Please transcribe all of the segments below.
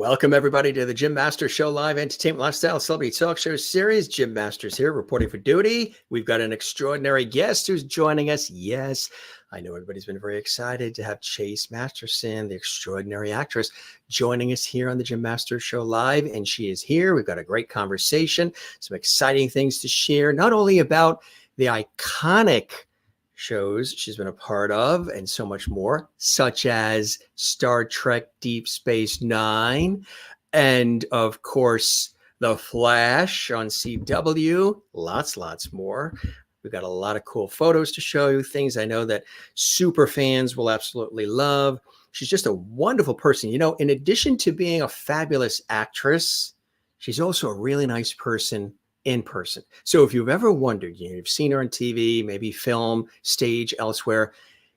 Welcome, everybody, to the Jim Masters Show Live Entertainment Lifestyle Celebrity Talk Show Series. Jim Masters here, reporting for duty. We've got an extraordinary guest who's joining us. Yes, I know everybody's been very excited to have Chase Masterson, the extraordinary actress, joining us here on the Jim Masters Show Live. And she is here. We've got a great conversation, some exciting things to share, not only about the iconic shows she's been a part of and so much more, such as Star Trek Deep Space Nine, and of course, The Flash on CW, lots more. We've got a lot of cool photos to show you, things I know that super fans will absolutely love. She's just a wonderful person. You know, in addition to being a fabulous actress, she's also a really nice person in person. So if you've ever wondered, you've seen her on TV, maybe film, stage, elsewhere,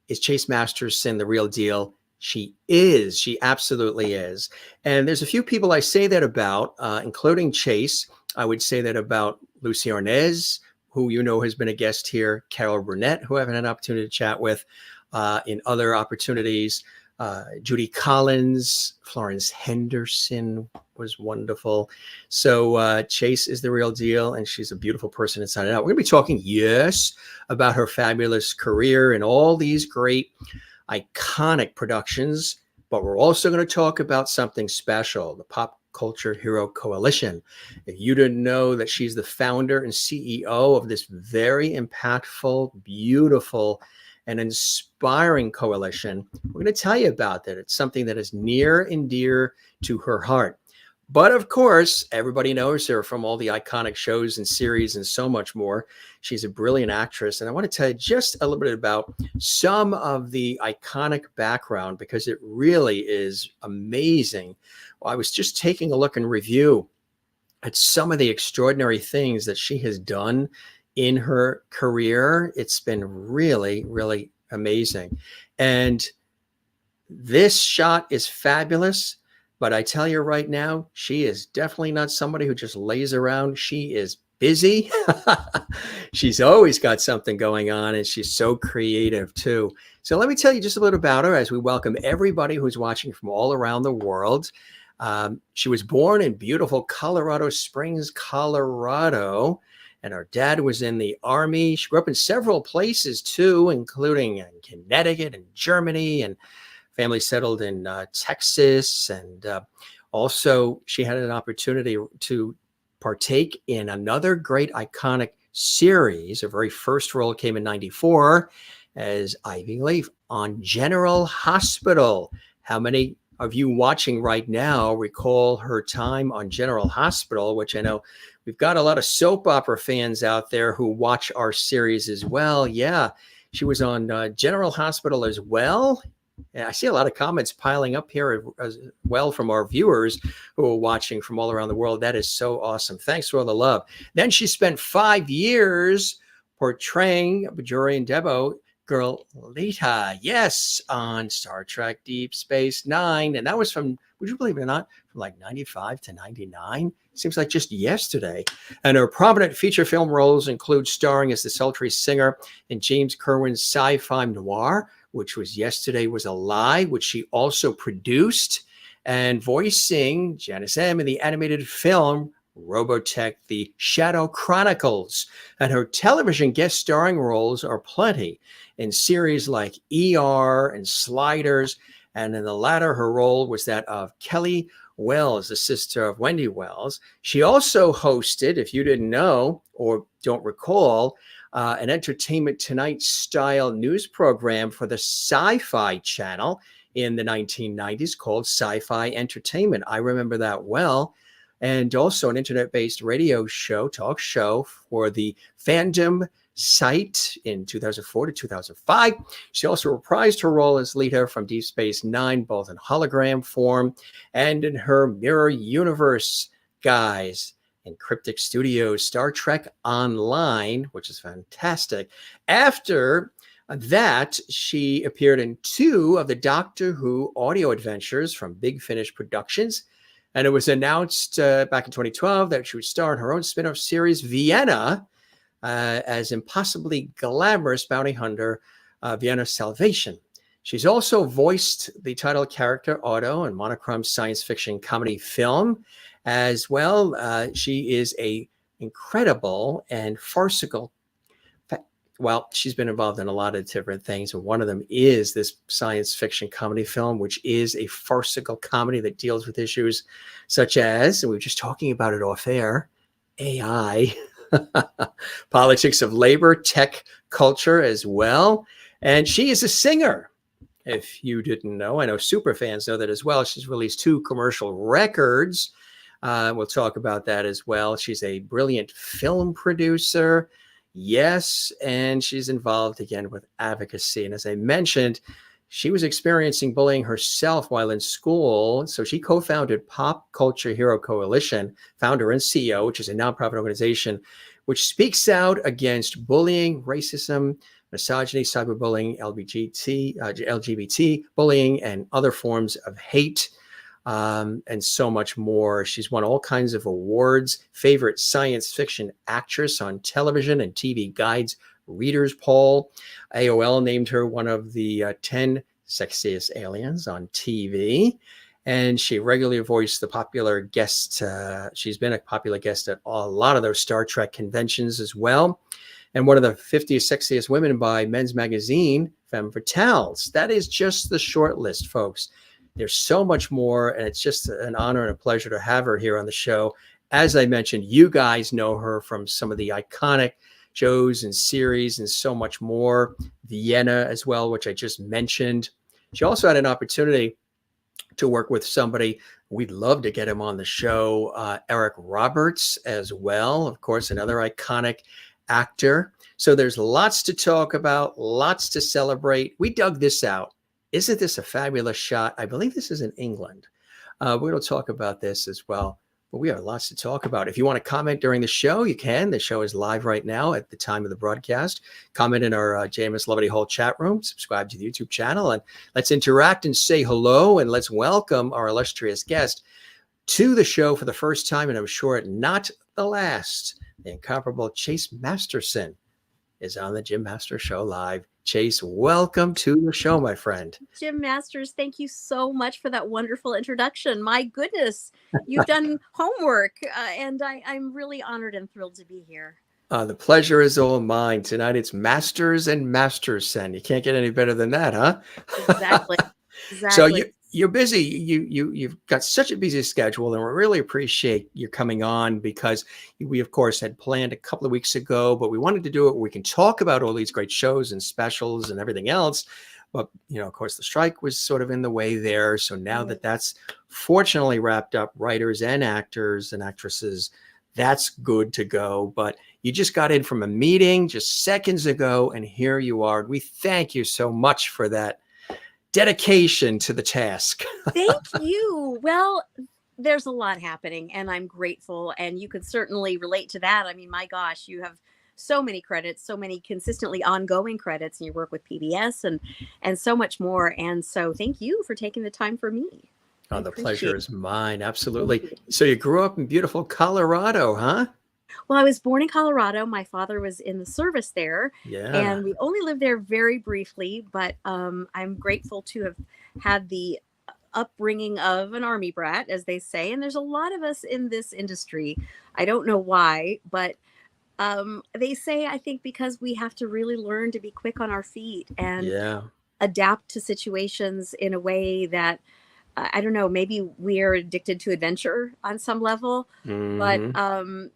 is Chase Masterson the real deal? She is. She absolutely is. And there's a few people I say that about, including Chase. I would say that about Lucy Arnaz, who you know has been a guest here, Carol Burnett, who I've had an opportunity to chat with in other opportunities, Judy Collins, Florence Henderson was wonderful. So Chase is the real deal, and she's a beautiful person inside and out. We're going to be talking, yes, about her fabulous career and all these great iconic productions, but we're also going to talk about something special, the Pop Culture Hero Coalition. If you didn't know that she's the founder and CEO of this very impactful, beautiful, and inspiring coalition, we're going to tell you about that. It's something that is near and dear to her heart. But of course, everybody knows her from all the iconic shows and series and so much more. She's a brilliant actress. And I want to tell you just a little bit about some of the iconic background, because it really is amazing. Well, I was just taking a look and review at some of the extraordinary things that she has done in her career. It's been really, really amazing. And this shot is fabulous. But I tell you right now, she is definitely not somebody who just lays around. She is busy. She's always got something going on, and she's so creative too. So let me tell you just a little about her as we welcome everybody who's watching from all around the world. She was born in beautiful Colorado Springs, Colorado, and her dad was in the Army. She grew up in several places too, including in Connecticut and Germany, and family settled in Texas. And also she had an opportunity to partake in another great iconic series. Her very first role came in '94 as Ivy Leaf on General Hospital. How many of you watching right now recall her time on General Hospital, which I know we've got a lot of soap opera fans out there who watch our series as well. Yeah, she was on General Hospital as well. And I see a lot of comments piling up here as well from our viewers who are watching from all around the world. That is so awesome. Thanks for all the love. Then she spent 5 years portraying Bajorian Debo girl Leeta, yes, on Star Trek Deep Space Nine. And that was from, would you believe it or not, from like 95 to 99? Seems like just yesterday. And her prominent feature film roles include starring as the sultry singer in James Kerwin's sci-fi noir, which was Yesterday Was a Lie, which she also produced, and voicing Janice M in the animated film Robotech, the Shadow Chronicles. And her television guest starring roles are plenty in series like ER and Sliders. And in the latter, her role was that of Kelly Wells, the sister of Wendy Wells. She also hosted, if you didn't know or don't recall, an Entertainment Tonight style news program for the SyFy channel in the 1990s called SyFy Entertainment. I remember that well. And also an internet-based radio show, talk show for the Fandom site in 2004 to 2005. She also reprised her role as Leeta from Deep Space Nine, both in hologram form and in her Mirror Universe guise in Cryptic Studios' Star Trek Online, which is fantastic. After that, she appeared in 2 of the Doctor Who audio adventures from Big Finish Productions. And it was announced back in 2012 that she would star in her own spin-off series, VIENNA, as impossibly glamorous bounty hunter, VIENNA Salvation. She's also voiced the title character Otto in Monochrome's science fiction comedy film. As well, she is a incredible and farcical. Well, she's been involved in a lot of different things, and one of them is this science fiction comedy film, which is a farcical comedy that deals with issues such as, and we were just talking about it off air, AI, politics of labor, tech culture as well. And she is a singer. If you didn't know, I know super fans know that as well. She's released 2 commercial records. We'll talk about that as well. She's a brilliant film producer. Yes, and she's involved again with advocacy. And as I mentioned, she was experiencing bullying herself while in school. So she co-founded Pop Culture Hero Coalition, founder and CEO, which is a nonprofit organization which speaks out against bullying, racism, misogyny, cyberbullying, LGBT bullying, and other forms of hate, and so much more. She's won all kinds of awards. Favorite science fiction actress on television and TV Guide's Readers Poll. AOL named her one of the 10 sexiest aliens on TV. And she regularly voiced the popular guest. She's been a popular guest at a lot of those Star Trek conventions as well. And one of the 50 sexiest women by Men's Magazine, Femme Fatales. That is just the short list, folks. There's so much more, and it's just an honor and a pleasure to have her here on the show. As I mentioned, you guys know her from some of the iconic shows and series and so much more. VIENNA as well, which I just mentioned. She also had an opportunity to work with somebody. We'd love to get him on the show, Eric Roberts as well. Of course, another iconic actor. So there's lots to talk about, lots to celebrate. We dug this out. Isn't this a fabulous shot? I believe this is in England. We're going to talk about this as well. But we have lots to talk about. If you want to comment during the show, you can. The show is live right now at the time of the broadcast. Comment in our JMS Levity Hall chat room. Subscribe to the YouTube channel. And let's interact and say hello. And let's welcome our illustrious guest to the show for the first time, and I'm sure not the last. The incomparable Chase Masterson is on the Jim Masters Show live. Chase, welcome to the show, my friend. Jim Masters, thank you so much for that wonderful introduction. My goodness, you've done homework, and I'm really honored and thrilled to be here. The pleasure is all mine. Tonight it's Masters and Masterson. You can't get any better than that, huh? Exactly. So you're busy. You've got such a busy schedule, and we really appreciate you coming on, because we, of course, had planned a couple of weeks ago, but we wanted to do it where we can talk about all these great shows and specials and everything else. But, of course, the strike was sort of in the way there. So now that that's fortunately wrapped up, writers and actors and actresses, that's good to go. But you just got in from a meeting just seconds ago, and here you are. We thank you so much for that dedication to the task. Thank you. Well, there's a lot happening, and I'm grateful, and you could certainly relate to that. I mean, my gosh, you have so many credits, so many consistently ongoing credits, and you work with PBS and so much more. And so thank you for taking the time for me. Oh, the pleasure is mine. Absolutely. So you grew up in beautiful Colorado, huh? Well, I was born in Colorado. My father was in the service there, and we only lived there very briefly, but I'm grateful to have had the upbringing of an Army brat, as they say. And there's a lot of us in this industry. I don't know why, but they say, I think, because we have to really learn to be quick on our feet and adapt to situations in a way that, I don't know, maybe we're addicted to adventure on some level, but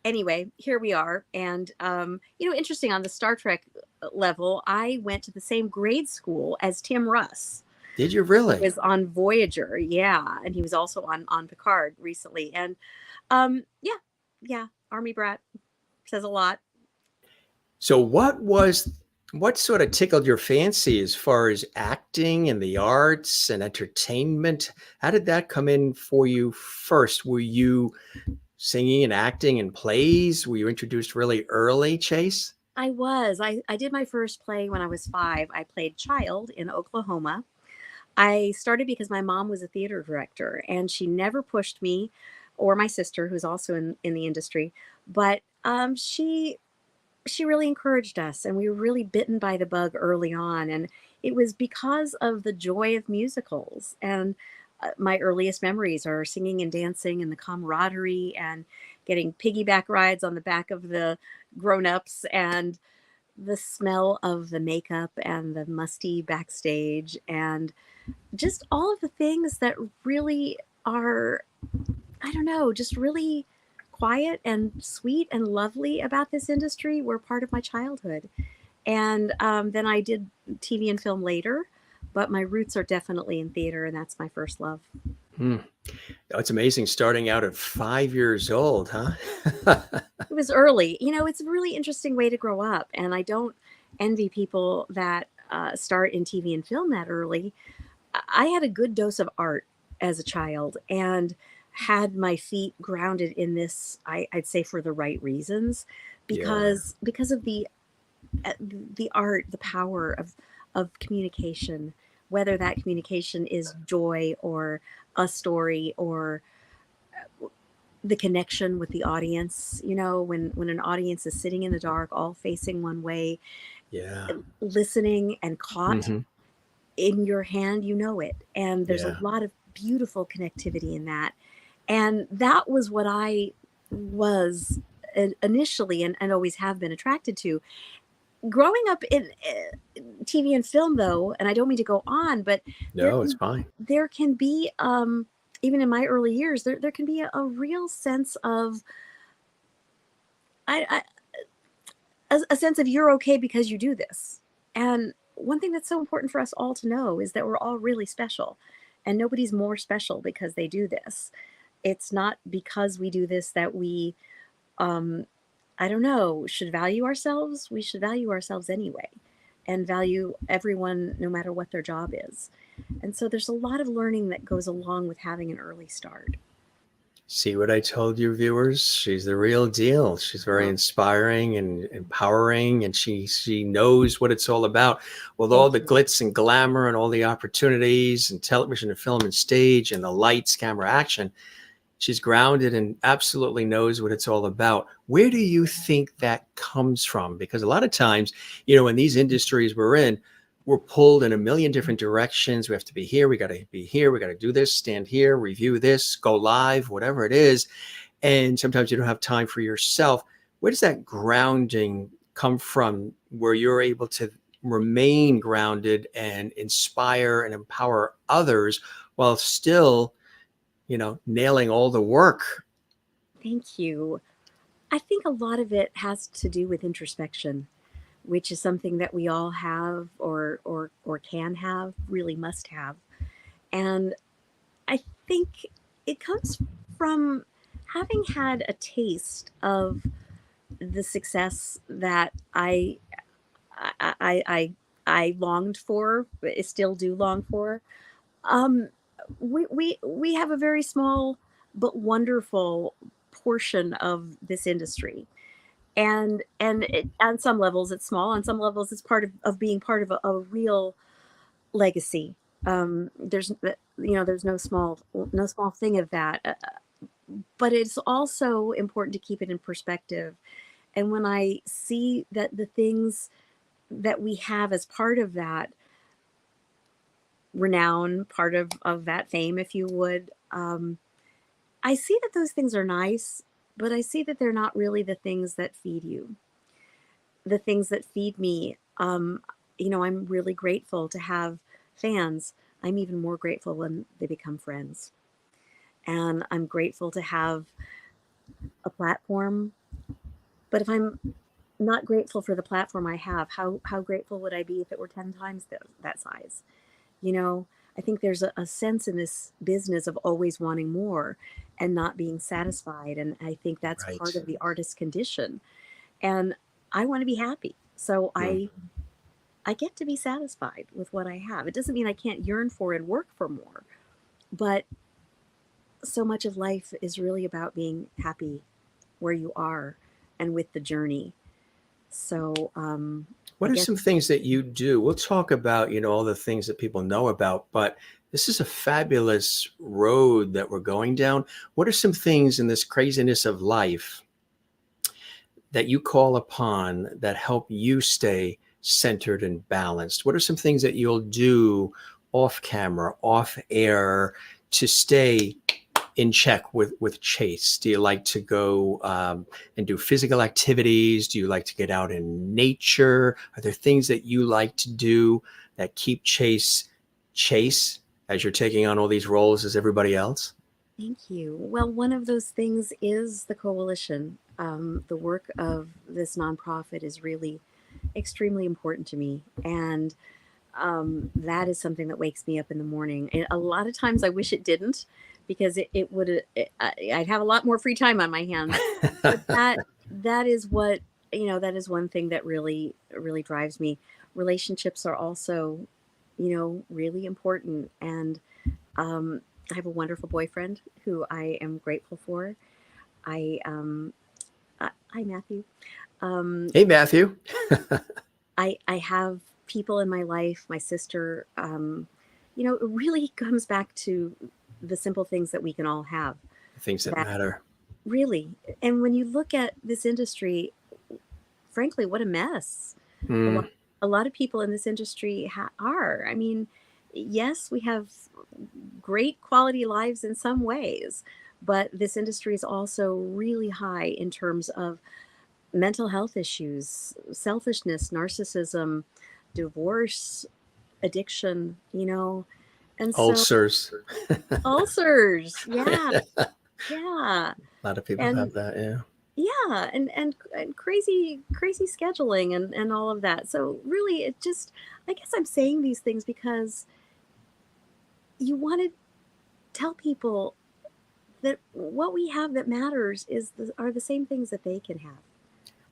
anyway, here we are. And, interesting, on the Star Trek level, I went to the same grade school as Tim Russ. Did you really? He was on Voyager. Yeah. And he was also on Picard recently. And Army brat says a lot. So what sort of tickled your fancy as far as acting and the arts and entertainment? How did that come in for you first? Were you singing and acting in plays? Were you introduced really early, Chase? I was. I did my first play when I was 5. I played Child in Oklahoma. I started because my mom was a theater director, and she never pushed me, or my sister, who's also in the industry, but she really encouraged us, and we were really bitten by the bug early on. And it was because of the joy of musicals. And my earliest memories are singing and dancing and the camaraderie and getting piggyback rides on the back of the grown-ups and the smell of the makeup and the musty backstage and just all of the things that really are, I don't know, just really quiet and sweet and lovely about this industry were part of my childhood. And then I did TV and film later, but my roots are definitely in theater, and that's my first love. Oh, it's amazing starting out at 5 years old, huh? It was early. It's a really interesting way to grow up, and I don't envy people that start in TV and film that early. I had a good dose of art as a child and had my feet grounded in this, I'd say for the right reasons, Yeah. because of the art, the power of communication, whether that communication is joy or a story or the connection with the audience. When an audience is sitting in the dark, all facing one way, Yeah. listening and caught Hmm. in your hand, it. And there's a Yeah. lot of beautiful connectivity in that. And that was what I was initially and always have been attracted to. Growing up in TV and film, though, and I don't mean to go on, but there No, it's can fine. there can be even in my early years, there can be a real sense of I a sense of you're okay because you do this. And one thing that's so important for us all to know is that we're all really special, and nobody's more special because they do this. It's not because we do this that we um I don't know, should value ourselves. We should value ourselves anyway and value everyone no matter what their job is. And so there's a lot of learning that goes along with having an early start. See what I told you, viewers? She's the real deal. She's very Well, inspiring and empowering, and she knows what it's all about. With all thank the you. glitz and glamour and all the opportunities and television and film and stage and the lights, camera, action, she's grounded and absolutely knows what it's all about. Where do you think that comes from? Because a lot of times, in these industries we're in, we're pulled in a million different directions. We have to be here. We got to be here. We got to do this, stand here, review this, go live, whatever it is. And sometimes you don't have time for yourself. Where does that grounding come from where you're able to remain grounded and inspire and empower others while still nailing all the work? Thank you. I think a lot of it has to do with introspection, which is something that we all have or can have, really must have. And I think it comes from having had a taste of the success that I I I, I longed for, but still do long for. Um, we have a very small but wonderful portion of this industry, and on some levels it's small, on some levels it's part of being part of a real legacy. There's no small thing of that, but it's also important to keep it in perspective. And when I see that the things that we have as part of that renown, part of that fame, if you would, I see that those things are nice, but I see that they're not really the things that feed you. The things that feed me, I'm really grateful to have fans. I'm even more grateful when they become friends. And I'm grateful to have a platform. But if I'm not grateful for the platform I have, how grateful would I be if it were 10 times that size? You know, I think there's a sense in this business of always wanting more and not being satisfied. And I think that's part Right. of the artist's condition. And I want to be happy. So Mm. I get to be satisfied with what I have. It doesn't mean I can't yearn for and work for more, but so much of life is really about being happy where you are and with the journey. So I What are guess some things that you do? We'll talk about, all the things that people know about, but this is a fabulous road that we're going down. What are some things in this craziness of life that you call upon that help you stay centered and balanced? What are some things that you'll do off camera, off air, to stay in check with Chase? Do you like to go and do physical activities? Do you like to get out in nature? Are there things that you like to do that keep Chase as you're taking on all these roles as everybody else? Thank you. Well, one of those things is the coalition. The work of this nonprofit is really extremely important to me. And that is something that wakes me up in the morning. And a lot of times I wish it didn't, because I'd have a lot more free time on my hands. But that is what, that is one thing that really, really drives me. Relationships are also, really important. And I have a wonderful boyfriend who I am grateful for. Hi, Matthew. Hey, Matthew. I have people in my life, my sister, it really comes back to the simple things that we can all have. Things that matter. Really. And when you look at this industry, frankly, what a mess. A lot of people in this industry are. I mean, yes, we have great quality lives in some ways, but this industry is also really high in terms of mental health issues, selfishness, narcissism, divorce, addiction, and ulcers. Ulcers. Yeah. Yeah. A lot of people have that. Yeah. Yeah. And crazy scheduling and all of that. So really, I guess I'm saying these things because you want to tell people that what we have that matters are the same things that they can have.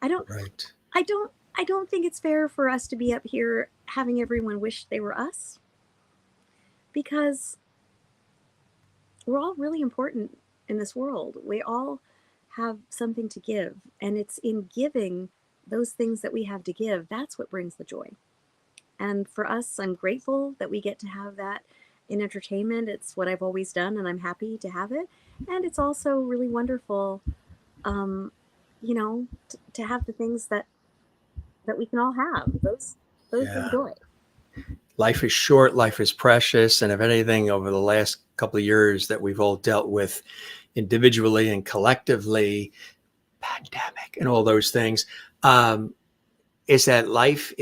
I don't think it's fair for us to be up here having everyone wish they were us, because we're all really important in this world. We all have something to give, and it's in giving those things that we have to give, that's what brings the joy. And for us, I'm grateful that we get to have that in entertainment. It's what I've always done, and I'm happy to have it. And it's also really wonderful, to have the things that we can all have. Those bring joy. Life is short, life is precious. And if anything, over the last couple of years that we've all dealt with individually and collectively, pandemic and all those things, is that life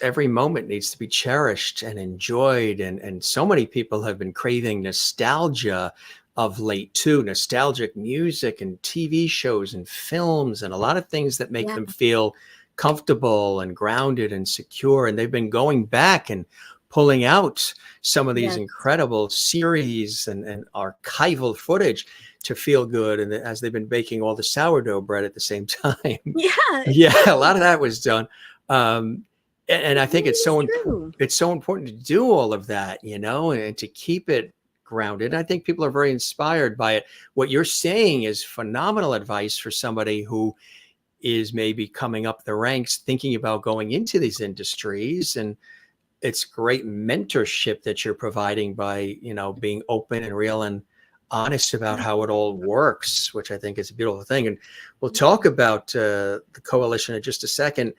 every moment needs to be cherished and enjoyed. And so many people have been craving nostalgia of late too, nostalgic music and TV shows and films and a lot of things that make them feel comfortable and grounded and secure. And they've been going back and pulling out some of these incredible series and archival footage to feel good. And as they've been baking all the sourdough bread at the same time. A lot of that was done. And I think it's so important to do all of that, and to keep it grounded. I think people are very inspired by it. What you're saying is phenomenal advice for somebody who is maybe coming up the ranks, thinking about going into these industries. And it's great mentorship that you're providing by, being open and real and honest about how it all works, which I think is a beautiful thing. And we'll talk about the coalition in just a second.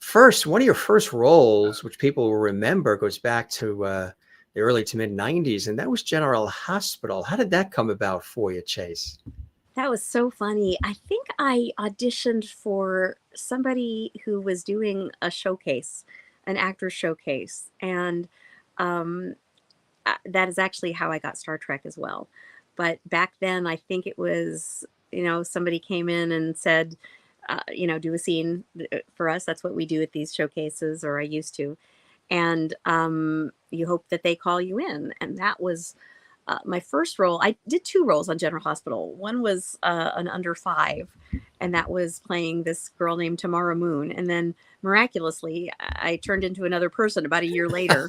First, one of your first roles, which people will remember, goes back to the early to mid 90s, and that was General Hospital. How did that come about for you, Chase? That was so funny. I think I auditioned for somebody who was doing a showcase, an actor's showcase. And that is actually how I got Star Trek as well. But back then, I think it was, somebody came in and said, do a scene for us. That's what we do at these showcases, or I used to. And you hope that they call you in. And that was my first role. I did 2 roles on General Hospital. One was an under 5, and that was playing this girl named Tamara Moon. And then miraculously, I turned into another person about a year later.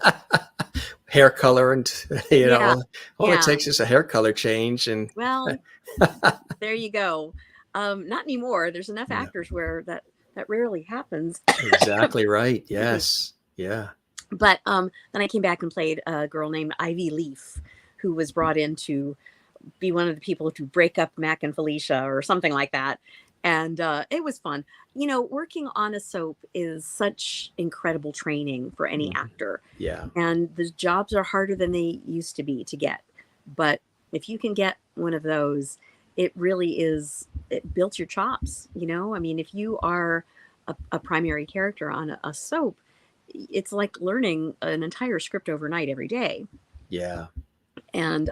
Hair color and, all it takes is a hair color change. And well, there you go. Not anymore. There's enough actors where that rarely happens. Exactly right. Yes. Yeah. But then I came back and played a girl named Ivy Leaf, who was brought in to be one of the people to break up Mac and Felicia or something like that. And it was fun. Working on a soap is such incredible training for any actor. Yeah. And the jobs are harder than they used to be to get. But if you can get one of those, it really is, it built your chops. I mean, if you are a primary character on a soap, it's like learning an entire script overnight every day. Yeah. And,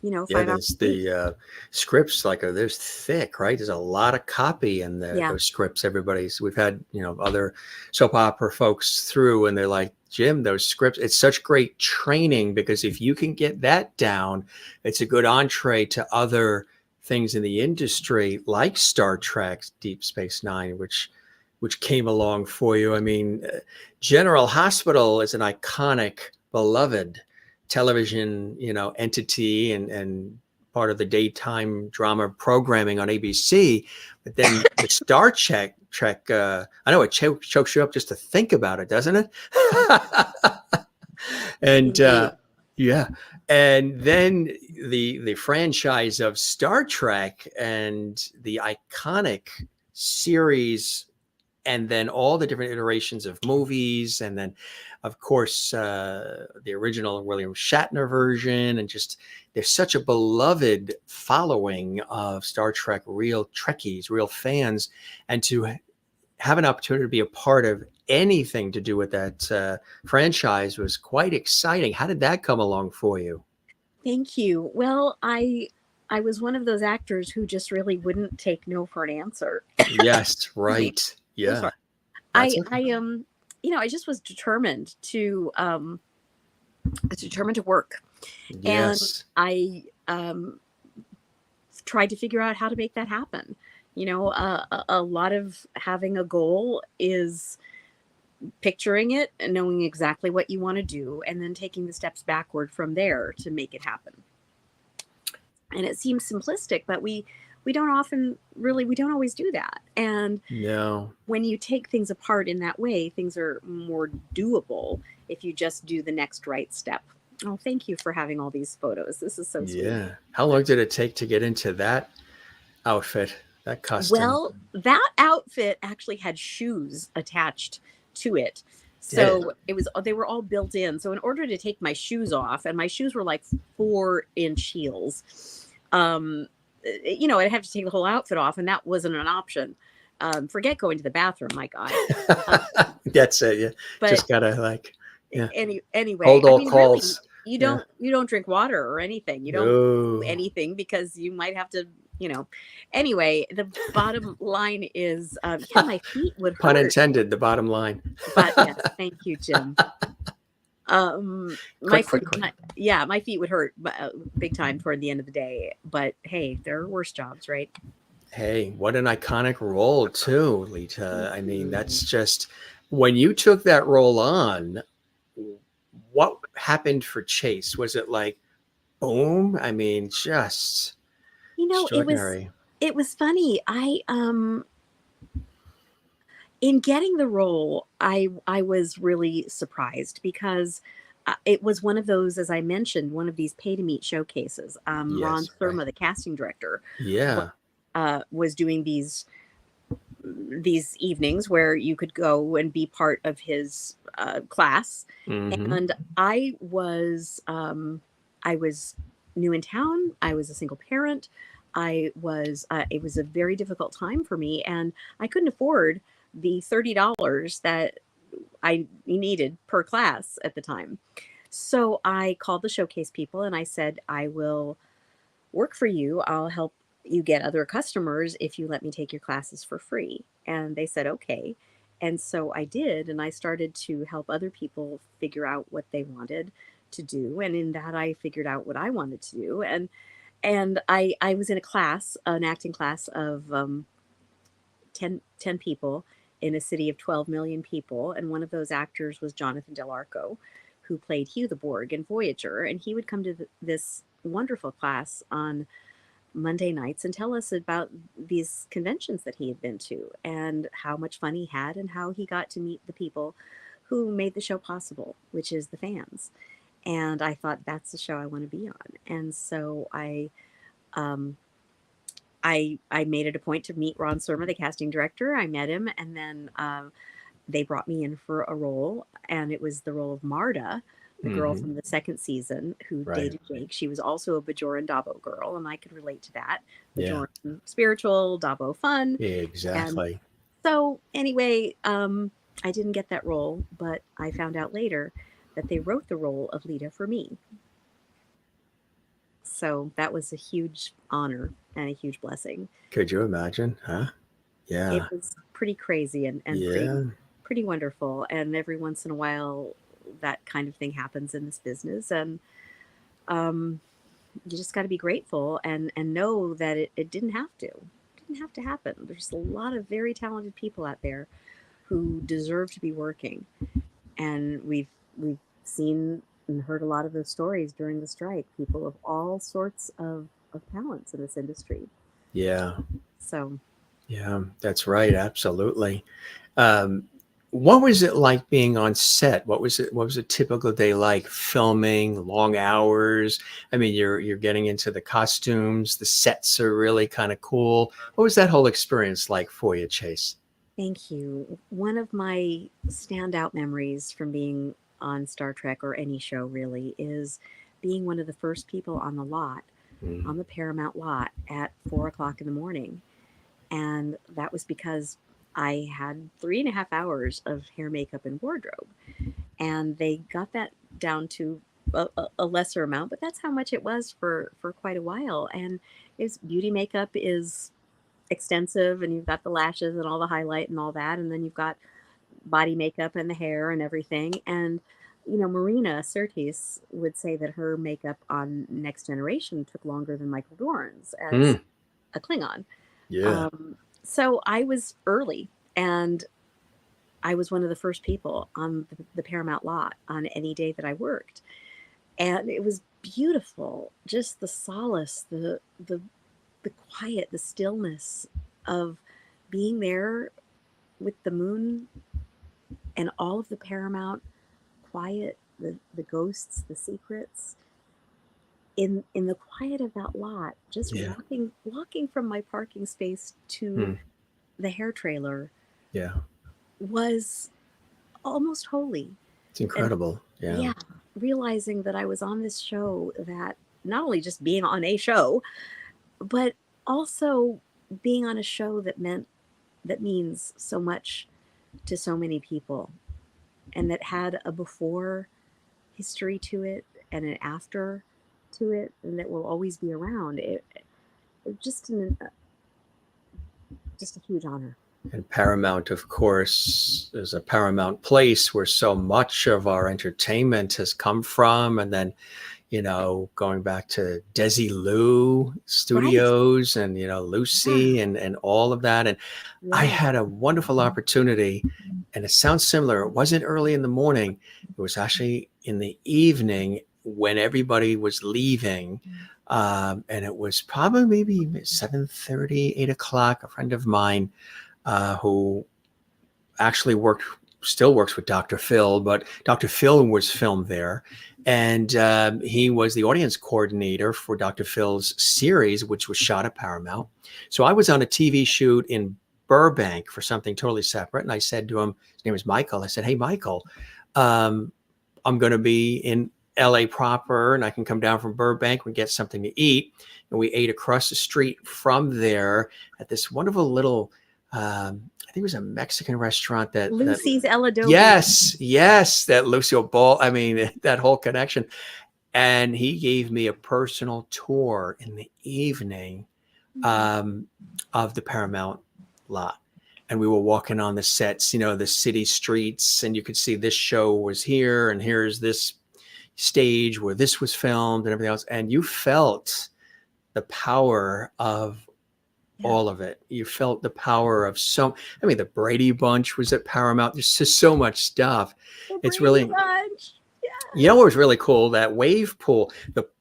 Yeah, 5 hours there's a week. the scripts there's thick, right? There's a lot of copy in Yeah. those scripts. We've had, other soap opera folks through, and they're like, Jim, those scripts, it's such great training, because if you can get that down, it's a good entree to other things in the industry, like Star Trek, Deep Space Nine, which came along for you. I mean, General Hospital is an iconic, beloved television, entity, and part of the daytime drama programming on ABC. But then the Trek, I know it chokes you up just to think about it, doesn't it? And yeah, and then the franchise of Star Trek and the iconic series, and then all the different iterations of movies, and then of course the original William Shatner version, and just there's such a beloved following of Star Trek, real Trekkies, real fans, and to have an opportunity to be a part of anything to do with that franchise was quite exciting. How did that come along for you? Thank you. Well, I was one of those actors who just really wouldn't take no for an answer. Yes, right. So sorry. Yeah. That's okay. I just was determined to work. Yes. And I tried to figure out how to make that happen. A lot of having a goal is picturing it and knowing exactly what you want to do, and then taking the steps backward from there to make it happen. And it seems simplistic, but we don't always do that. And no, when you take things apart in that way, things are more doable if you just do the next right step. Oh, thank you for having all these photos. This is so sweet. yeah. How long did it take to get into that outfit, that costume? Well, that outfit actually had shoes attached to it. So they were all built in. So in order to take my shoes off, and my shoes were like 4-inch heels, I'd have to take the whole outfit off, and that wasn't an option. Forget going to the bathroom, my God. That's it. Yeah. But just gotta anyway, hold all calls. Really, you don't drink water or anything. You don't do anything, because you might have to, Anyway, the bottom line is, my feet would hurt. Pun intended, the bottom line. But yes, thank you, Jim. My feet would hurt big time toward the end of the day. But hey, there are worse jobs, right? Hey, what an iconic role too, Leeta. I mean, that's just, when you took that role on, what happened for Chase? Was it like, boom? I mean, just extraordinary. It was funny. In getting the role, I was really surprised, because it was one of those, as I mentioned, one of these pay to meet showcases. Ron Thurma, right, the casting director, was doing these evenings where you could go and be part of his class. Mm-hmm. And I was new in town. I was a single parent. It was a very difficult time for me, and I couldn't afford the $30 that I needed per class at the time. So I called the showcase people and I said, I will work for you. I'll help you get other customers if you let me take your classes for free. And they said, okay. And so I did. And I started to help other people figure out what they wanted to do. And in that, I figured out what I wanted to do. And I was in a class, an acting class of 10 people in a city of 12 million people. And one of those actors was Jonathan Del Arco, who played Hugh the Borg in Voyager. And he would come to this wonderful class on Monday nights and tell us about these conventions that he had been to, and how much fun he had, and how he got to meet the people who made the show possible, which is the fans. And I thought, that's the show I want to be on. And so I I made it a point to meet Ron Surma, the casting director. I met him, and then they brought me in for a role, and it was the role of Marta, the girl from the second season who dated Jake. She was also a Bajoran Dabo girl, and I could relate to that. Bajoran spiritual, Dabo fun. Yeah, exactly. And so anyway, I didn't get that role, but I found out later that they wrote the role of Leeta for me. So that was a huge honor and a huge blessing. Could you imagine? Huh? Yeah. It was pretty crazy and pretty wonderful. And every once in a while, that kind of thing happens in this business. And you just got to be grateful and know that it didn't have to. It didn't have to happen. There's a lot of very talented people out there who deserve to be working. And we've seen and heard a lot of those stories during the strike. People of all sorts of talents in this industry. Yeah. So. Yeah, that's right. Absolutely. What was it like being on set? What was a typical day like? Filming, long hours. I mean, you're getting into the costumes. The sets are really kind of cool. What was that whole experience like for you, Chase? Thank you. One of my standout memories from being on Star Trek or any show really is being one of the first people on the lot, on the Paramount lot at 4:00 in the morning. And that was because I had 3.5 hours of hair, makeup, and wardrobe. And they got that down to a lesser amount, but that's how much it was for quite a while. And beauty makeup is extensive, and you've got the lashes and all the highlight and all that. And then you've got body makeup and the hair and everything. And, Marina Sirtis would say that her makeup on Next Generation took longer than Michael Dorn's as a Klingon. Yeah. So I was early, and I was one of the first people on the Paramount lot on any day that I worked. And it was beautiful. Just the solace, the quiet, the stillness of being there with the moon and all of the Paramount quiet, the ghosts, the secrets. In the quiet of that lot, just walking from my parking space to the hair trailer was almost holy. It's incredible. And, realizing that I was on this show, that not only just being on a show, but also being on a show that means so much to so many people, and that had a before history to it and an after to it, and that will always be around. It just a huge honor. And Paramount, of course, is a Paramount place where so much of our entertainment has come from. And then, going back to Desilu Studios and, Lucy and all of that. And I had a wonderful opportunity, and it sounds similar. It wasn't early in the morning. It was actually in the evening when everybody was leaving. And it was probably maybe 7:30, 8:00. A friend of mine who actually still works with Dr. Phil, but Dr. Phil was filmed there. And he was the audience coordinator for Dr. Phil's series, which was shot at Paramount. So I was on a TV shoot in Burbank for something totally separate. And I said to him, his name is Michael. I said, "Hey, Michael, I'm going to be in LA proper, and I can come down from Burbank and get something to eat." And we ate across the street from there at this wonderful little, I think it was a Mexican restaurant that Lucy's El Adobe. Yes, that Lucio Ball. I mean, that whole connection. And he gave me a personal tour in the evening of the Paramount lot. And we were walking on the sets, the city streets, and you could see this show was here, and here's this stage where this was filmed and everything else. And you felt the power of all of it. You felt the power of the Brady Bunch was at Paramount. There's just so much stuff. It's really, You know what was really cool? That wave pool,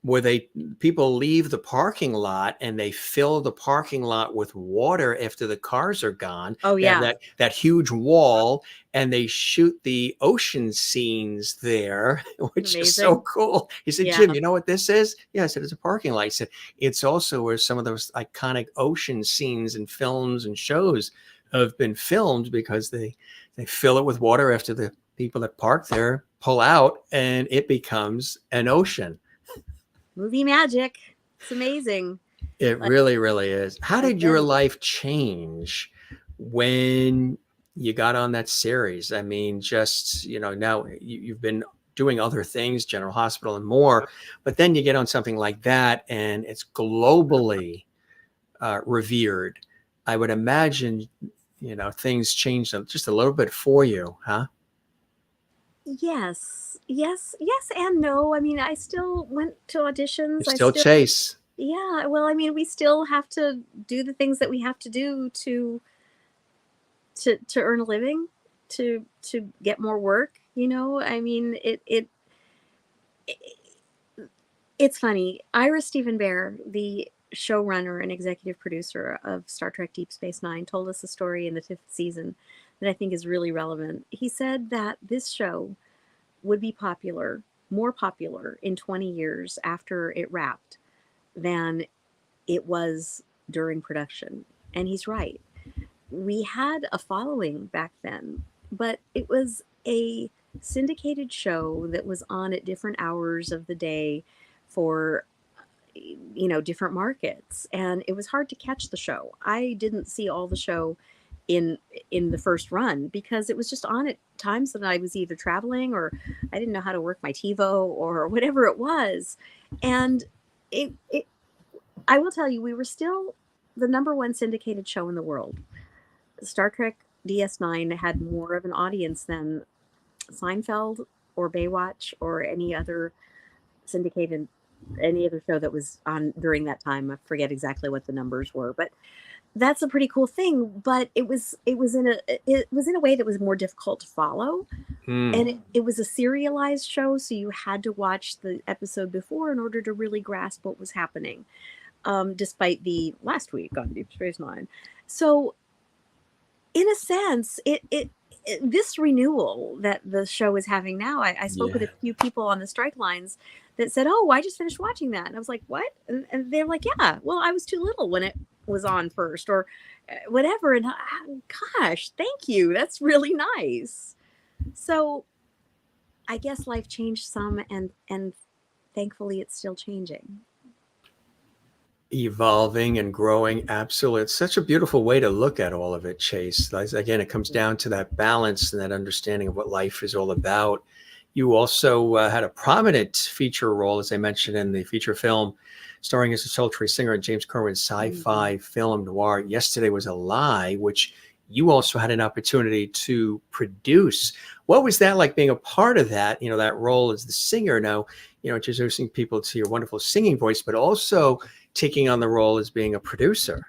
where people leave the parking lot and they fill the parking lot with water after the cars are gone. Oh They have yeah, that huge wall, and they shoot the ocean scenes there, which is so amazing. cool. He said, Yeah, "Jim, you know what this is?" Yeah, I said, "It's a parking lot." He said, "It's also where some of those iconic ocean scenes in films and shows have been filmed, because they fill it with water after the people that park there pull out, and it becomes an ocean." movie magic. It's amazing. It Like really, really is. How I did your said, life change when you got on that series? I mean, just, now you've been doing other things, General Hospital and more, but then you get on something like that and it's globally revered. I would imagine, things changed just a little bit for you, huh? yes, yes, yes, and no. I mean, I still went to You auditions. I still still, chase. yeah. Well, I mean, we still have to do the things that we have to do to earn a living, to get more work. I mean, it it's funny. Ira Stephen Bear, the showrunner and executive producer of Star Trek Deep Space Nine, told us a story in the 5th season that I think is really relevant. He said that this show would be more popular in 20 years after it wrapped than it was during production. And he's right. We had a following back then, but it was a syndicated show that was on at different hours of the day for different markets, and it was hard to catch the show. I didn't see all the show in the first run because it was just on at times that I was either traveling or I didn't know how to work my TiVo or whatever it was. And it I will tell you, we were still the number one syndicated show in the world. Star Trek DS9 had more of an audience than Seinfeld or Baywatch or syndicated any other show that was on during that time. I forget exactly what the numbers were, but that's a pretty cool thing. But it was in a way that was more difficult to follow, and Hmm. it was a serialized show, so you had to watch the episode before in order to really grasp what was happening. Despite the last week on Deep Space Nine, so in a sense, this renewal that the show is having now, I spoke with Yeah. a few people on the strike lines that said, "Oh, I just finished watching that," and I was like, "What?" And they're like, "Yeah, well, I was too little when it was on first, or whatever." And gosh, thank you. That's really nice. So I guess life changed some, and thankfully, it's still changing. Evolving and growing. Absolutely. It's such a beautiful way to look at all of it, Chase. Again, it comes down to that balance and that understanding of what life is all about. You also had a prominent feature role, as I mentioned, in the feature film starring as a sultry singer in James Corwin's Mhm. sci-fi film noir Yesterday Was a Lie, which you also had an opportunity to produce. What was that like, being a part of that, that role as the singer? Now, introducing people to your wonderful singing voice, but also taking on the role as being a producer.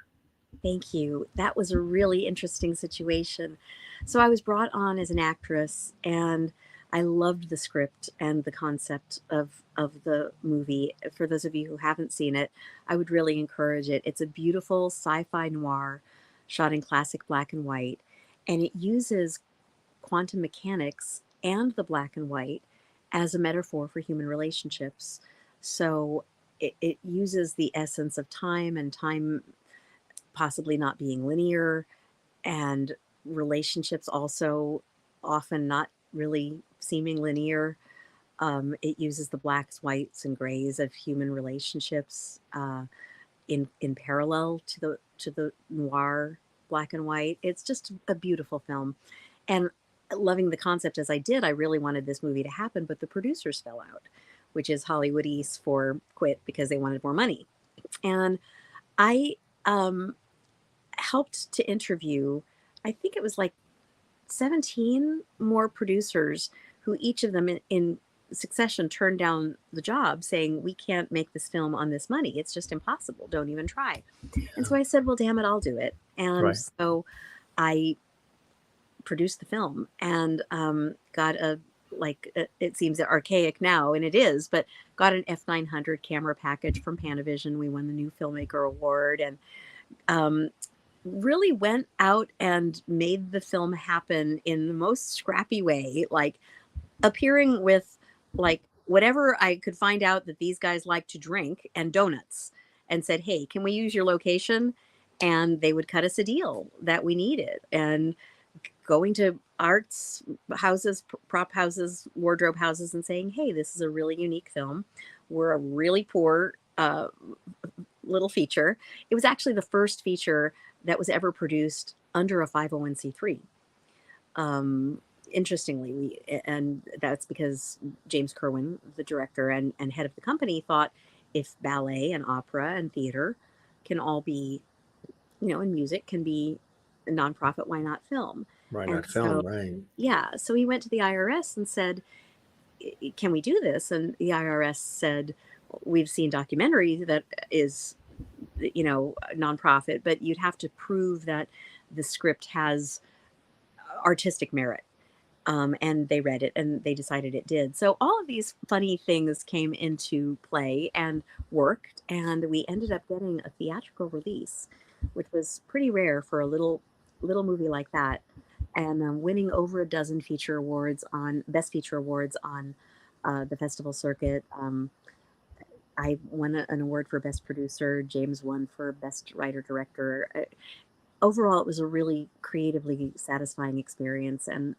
Thank you. That was a really interesting situation. So I was brought on as an actress, and I loved the script and the concept of the movie. For those of you who haven't seen it, I would really encourage it. It's a beautiful sci-fi noir shot in classic black and white, and it uses quantum mechanics and the black and white as a metaphor for human relationships. So it uses the essence of time and time possibly not being linear, and relationships also often not really seeming linear. It uses the blacks, whites, and grays of human relationships in parallel to the noir black and white. It's just a beautiful film, and loving the concept as I did, I really wanted this movie to happen, but the producers fell out, which is Hollywood East for quit because they wanted more money, and I um, helped to interview, I think it was like 17 more producers who each of them in succession turned down the job saying, "We can't make this film on this money. It's just impossible. Don't even try." And so I said, "Well, damn it, I'll do it." And Right. so I produced the film and got a it seems archaic now, and it is, but got an F900 camera package from Panavision. We won the New Filmmaker Award, and really went out and made the film happen in the most scrappy way, like appearing with like whatever I could find out that these guys like to drink and donuts, and said, hey, can we use your location? And they would cut us a deal that we needed. And going to arts houses, prop houses, wardrobe houses, and saying, hey, this is a really unique film. We're a really poor little feature. It was actually the first feature that was ever produced under a 501c3. Interestingly, and that's because James Kerwin, the director and head of the company, thought if ballet and opera and theater can all be, and music can be a nonprofit, why not film? Why And not film, right? Yeah. So he went to the IRS and said, can we do this? And the IRS said, we've seen documentary that is, nonprofit, but you'd have to prove that the script has artistic merit. And they read it and they decided it did. So all of these funny things came into play and worked. And we ended up getting a theatrical release, which was pretty rare for a little movie like that. And winning over a dozen best feature awards on the festival circuit. I won an award for best producer. James won for best writer director. Overall, it was a really creatively satisfying experience, and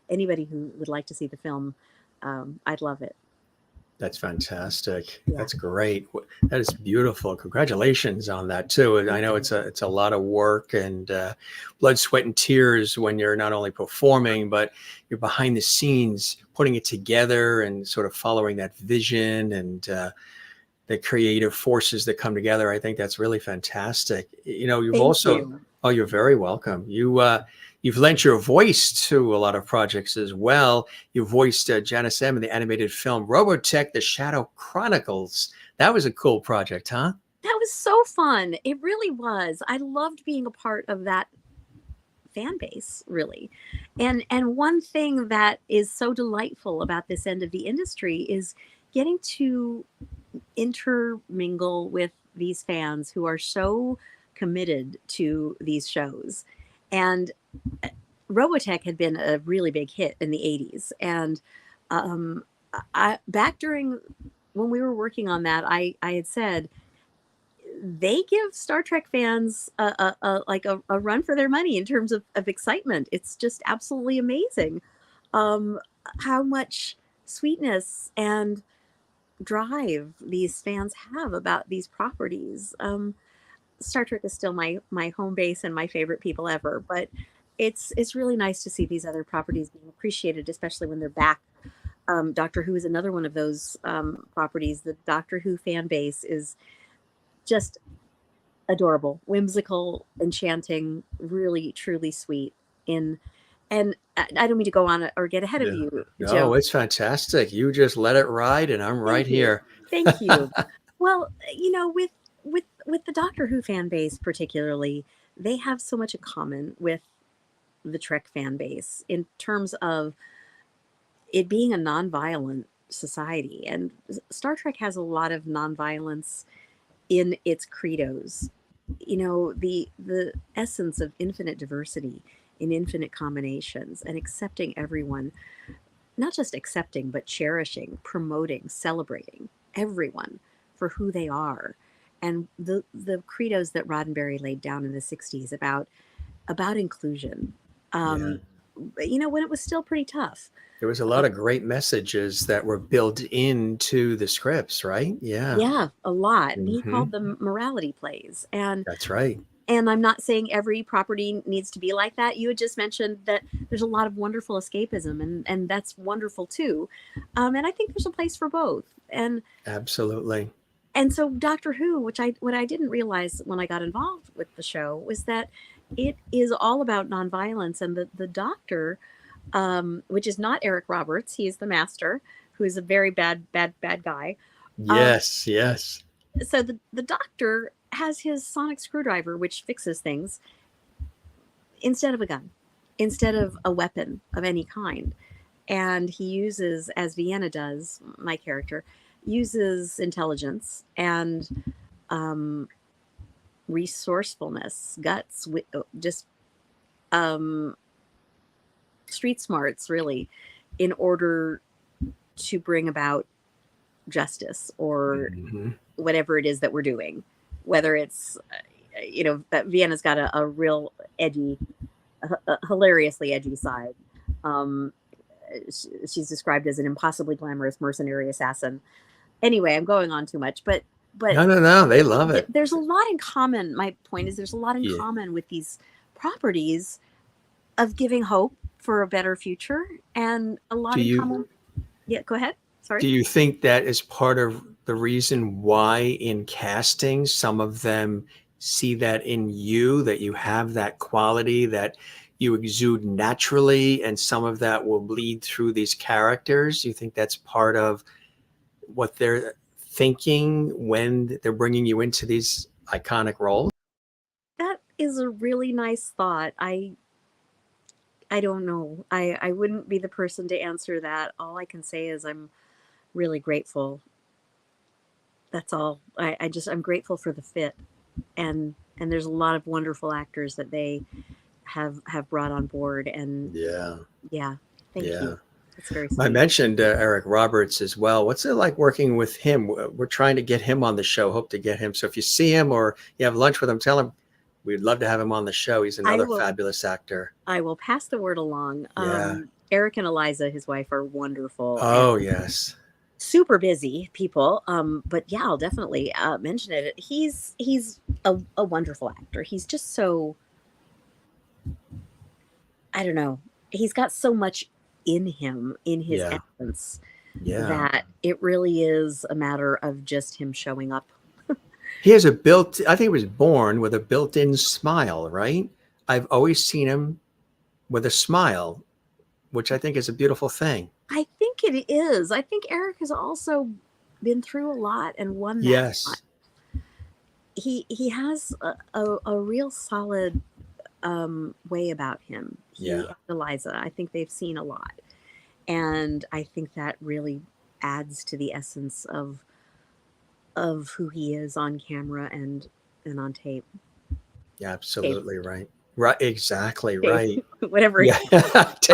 anybody who would like to see the film, I'd love it. That's fantastic. Yeah. That's great. That is beautiful. Congratulations on that too. I know it's a lot of work and blood, sweat, and tears when you're not only performing, but you're behind the scenes, putting it together and sort of following that vision and the creative forces that come together. I think that's really fantastic. You've also. Oh, you're very welcome. You've lent your voice to a lot of projects as well. You voiced Janice M in the animated film Robotech, The Shadow Chronicles. That was a cool project, huh? That was so fun. It really was. I loved being a part of that fan base, really. And one thing that is so delightful about this end of the industry is getting to intermingle with these fans who are so committed to these shows. And Robotech had been a really big hit in the 80s. And back during when we were working on that, I had said, they give Star Trek fans a run for their money in terms of excitement. It's just absolutely amazing how much sweetness and drive these fans have about these properties. Star Trek is still my home base and my favorite people ever, but it's really nice to see these other properties being appreciated, especially when they're back. Doctor Who is another one of those properties. The Doctor Who fan base is just adorable, whimsical, enchanting, really, truly sweet. And I don't mean to go on or get ahead of you, Joe. No, it's fantastic. You just let it ride, and I'm right here. Thank you. Well, with the Doctor Who fan base particularly, they have so much in common with the Trek fan base in terms of it being a nonviolent society. And Star Trek has a lot of nonviolence in its credos. The essence of infinite diversity in infinite combinations and accepting everyone, not just accepting, but cherishing, promoting, celebrating everyone for who they are. And the credos that Roddenberry laid down in the 60s about inclusion, when it was still pretty tough. There was a lot of great messages that were built into the scripts, right? Yeah. Yeah, a lot. Mm-hmm. He called them morality plays. And that's right. And I'm not saying every property needs to be like that. You had just mentioned that there's a lot of wonderful escapism, and that's wonderful too. And I think there's a place for both. And absolutely. And so Doctor Who, what I didn't realize when I got involved with the show was that it is all about nonviolence, and the Doctor, which is not Eric Roberts, he is the Master, who is a very bad guy. Yes, yes. So the Doctor has his sonic screwdriver, which fixes things, instead of a gun, instead of a weapon of any kind. And he uses, as Vienna does, my character, uses intelligence and um, resourcefulness, guts, just um, street smarts, really, in order to bring about justice or whatever it is that we're doing. Whether it's, that Vienna's got a real edgy, hilariously edgy side. Um, she's described as an impossibly glamorous mercenary assassin. Anyway, I'm going on too much, but no, they love it. There's a lot in common. My point is, there's a lot in common with these properties of giving hope for a better future, and a lot in common. Yeah, go ahead. Sorry. Do you think that is part of the reason why in casting some of them see that in you, that you have that quality that you exude naturally, and some of that will bleed through these characters? Do you think that's part of what they're thinking when they're bringing you into these iconic roles? That is a really nice thought. I don't know. I wouldn't be the person to answer that. All I can say is I'm really grateful. That's all. I'm grateful for the fit, and there's a lot of wonderful actors that they have brought on board, and thank you. It's very sweet. I mentioned Eric Roberts as well. What's it like working with him? We're trying to get him on the show. Hope to get him. So if you see him or you have lunch with him, tell him we'd love to have him on the show. He's another fabulous actor. I will pass the word along. Eric and Eliza, his wife, are wonderful. Oh, yes. Super busy people. But yeah, I'll definitely mention it. He's a wonderful actor. He's just so, I don't know. He's got so much in him, in his essence, that it really is a matter of just him showing up. He has I think he was born with a built-in smile, right? I've always seen him with a smile, which I think is a beautiful thing. I think it is. I think Eric has also been through a lot and won that. Yes. He has a real solid way about him. He and Eliza, I think they've seen a lot. And I think that really adds to the essence of who he is on camera and on tape. Yeah, absolutely right. Right, exactly right. Whatever. Yeah.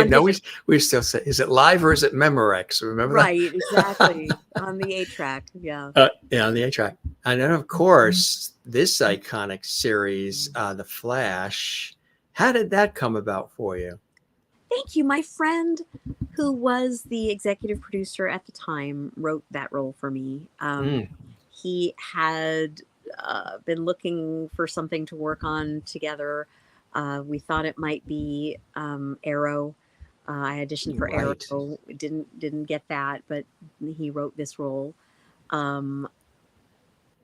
No, we still say, is it live or is it Memorex? Remember that? Right, exactly. On the 8-track, yeah. On the 8-track. And then, of course, this iconic series, The Flash. How did that come about for you? Thank you. My friend, who was the executive producer at the time, wrote that role for me. He had been looking for something to work on together. We thought it might be Arrow. I auditioned for Arrow. Didn't get that, but he wrote this role. And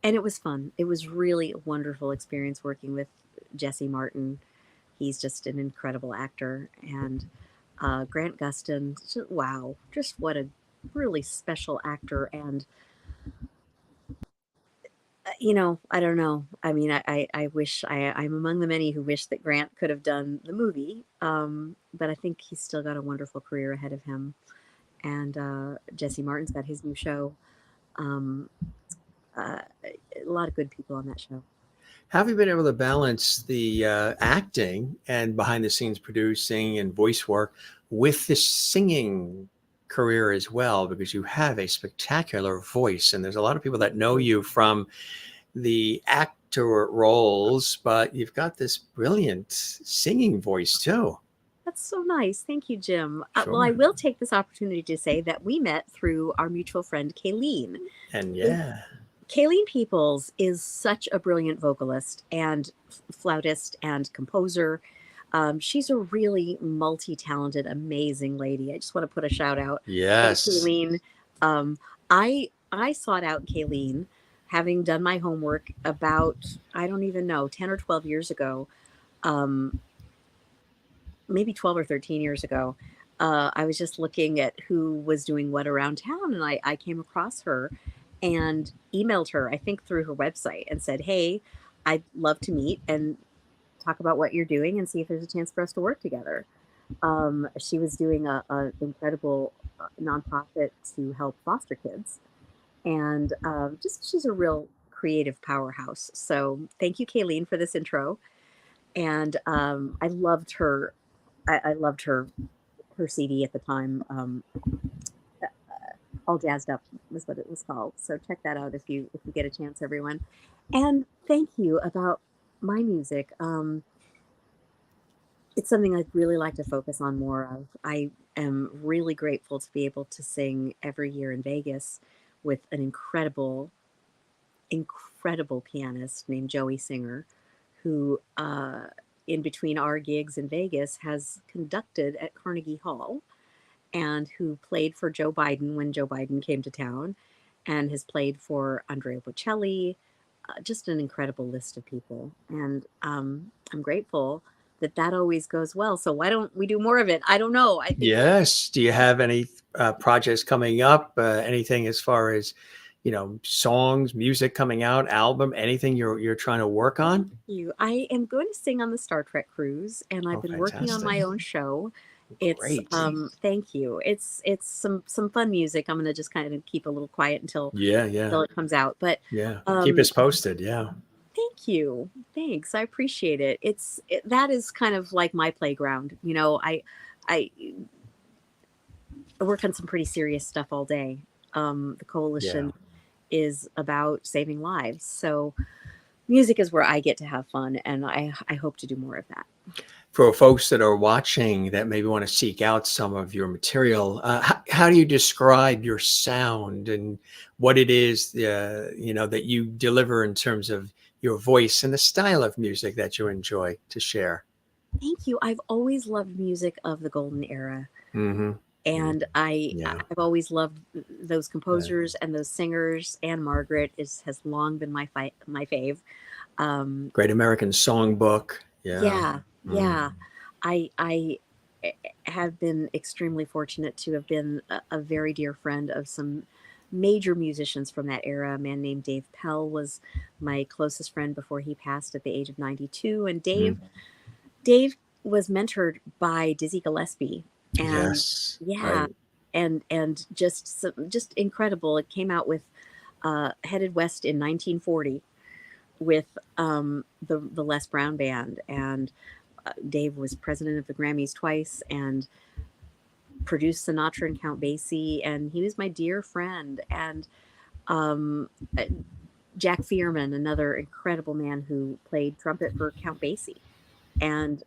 it was fun. It was really a wonderful experience working with Jesse Martin. He's just an incredible actor. And Grant Gustin, wow, just what a really special actor. And I don't know. I mean, I wish I'm among the many who wish that Grant could have done the movie. But I think he's still got a wonderful career ahead of him. And Jesse Martin's got his new show. A lot of good people on that show. Have you been able to balance the acting and behind the scenes producing and voice work with the singing career as well? Because you have a spectacular voice, and there's a lot of people that know you from the actor roles, but you've got this brilliant singing voice too. That's so nice. Thank you, Jim. Sure. Well, I will take this opportunity to say that we met through our mutual friend, Kayleen. And Kayleen Peoples is such a brilliant vocalist and flautist and composer. She's a really multi-talented, amazing lady. I just want to put a shout out. Yes. To Kayleen. I sought out Kayleen, having done my homework about, I don't even know, 10 or 12 years ago. Maybe 12 or 13 years ago. I was just looking at who was doing what around town, and I came across her and emailed her, I think through her website, and said, hey, I'd love to meet and talk about what you're doing and see if there's a chance for us to work together. She was doing a incredible nonprofit to help foster kids, and just she's a real creative powerhouse. So thank you, Kayleen, for this intro. And I loved her. I loved her CD at the time. All Jazzed Up was what it was called. So check that out if you get a chance, everyone. And thank you about my music. It's something I'd really like to focus on more of. I am really grateful to be able to sing every year in Vegas with an incredible pianist named Joey Singer, who, in between our gigs in Vegas, has conducted at Carnegie Hall and who played for Joe Biden when Joe Biden came to town and has played for Andrea Bocelli, just an incredible list of people. And I'm grateful that that always goes well. So why don't we do more of it? I don't know. I think Yes. Do you have any projects coming up? Anything as far as, songs, music coming out, album, anything you're trying to work on? you. I am going to sing on the Star Trek cruise, and I've Oh, been working on my fantastic. own show. It's Great. thank you. It's some fun music. I'm gonna just kind of keep a little quiet until Yeah. it comes out. But Yeah. Keep us posted. Yeah. thank you. Thanks. I appreciate it. That is kind of like my playground. I work on some pretty serious stuff all day. The coalition is about saving lives. So music is where I get to have fun, and I hope to do more of that. For folks that are watching that maybe want to seek out some of your material, how do you describe your sound and what it is, that you deliver in terms of your voice and the style of music that you enjoy to share? Thank you. I've always loved music of the golden era. Mm-hmm. And Yeah. I've always loved those composers and those singers. And Margaret has long been my fave. Great American Songbook. Yeah, yeah. I have been extremely fortunate to have been a very dear friend of some major musicians from that era. A man named Dave Pell was my closest friend before he passed at the age of 92. And Dave was mentored by Dizzy Gillespie, and Yes. yeah, Right. and just incredible. It came out with Headed West in 1940 with the Les Brown Band, and Dave was president of the Grammys twice and produced Sinatra and Count Basie, and he was my dear friend. And um, uh, Jack Fierman, another incredible man who played trumpet for Count Basie and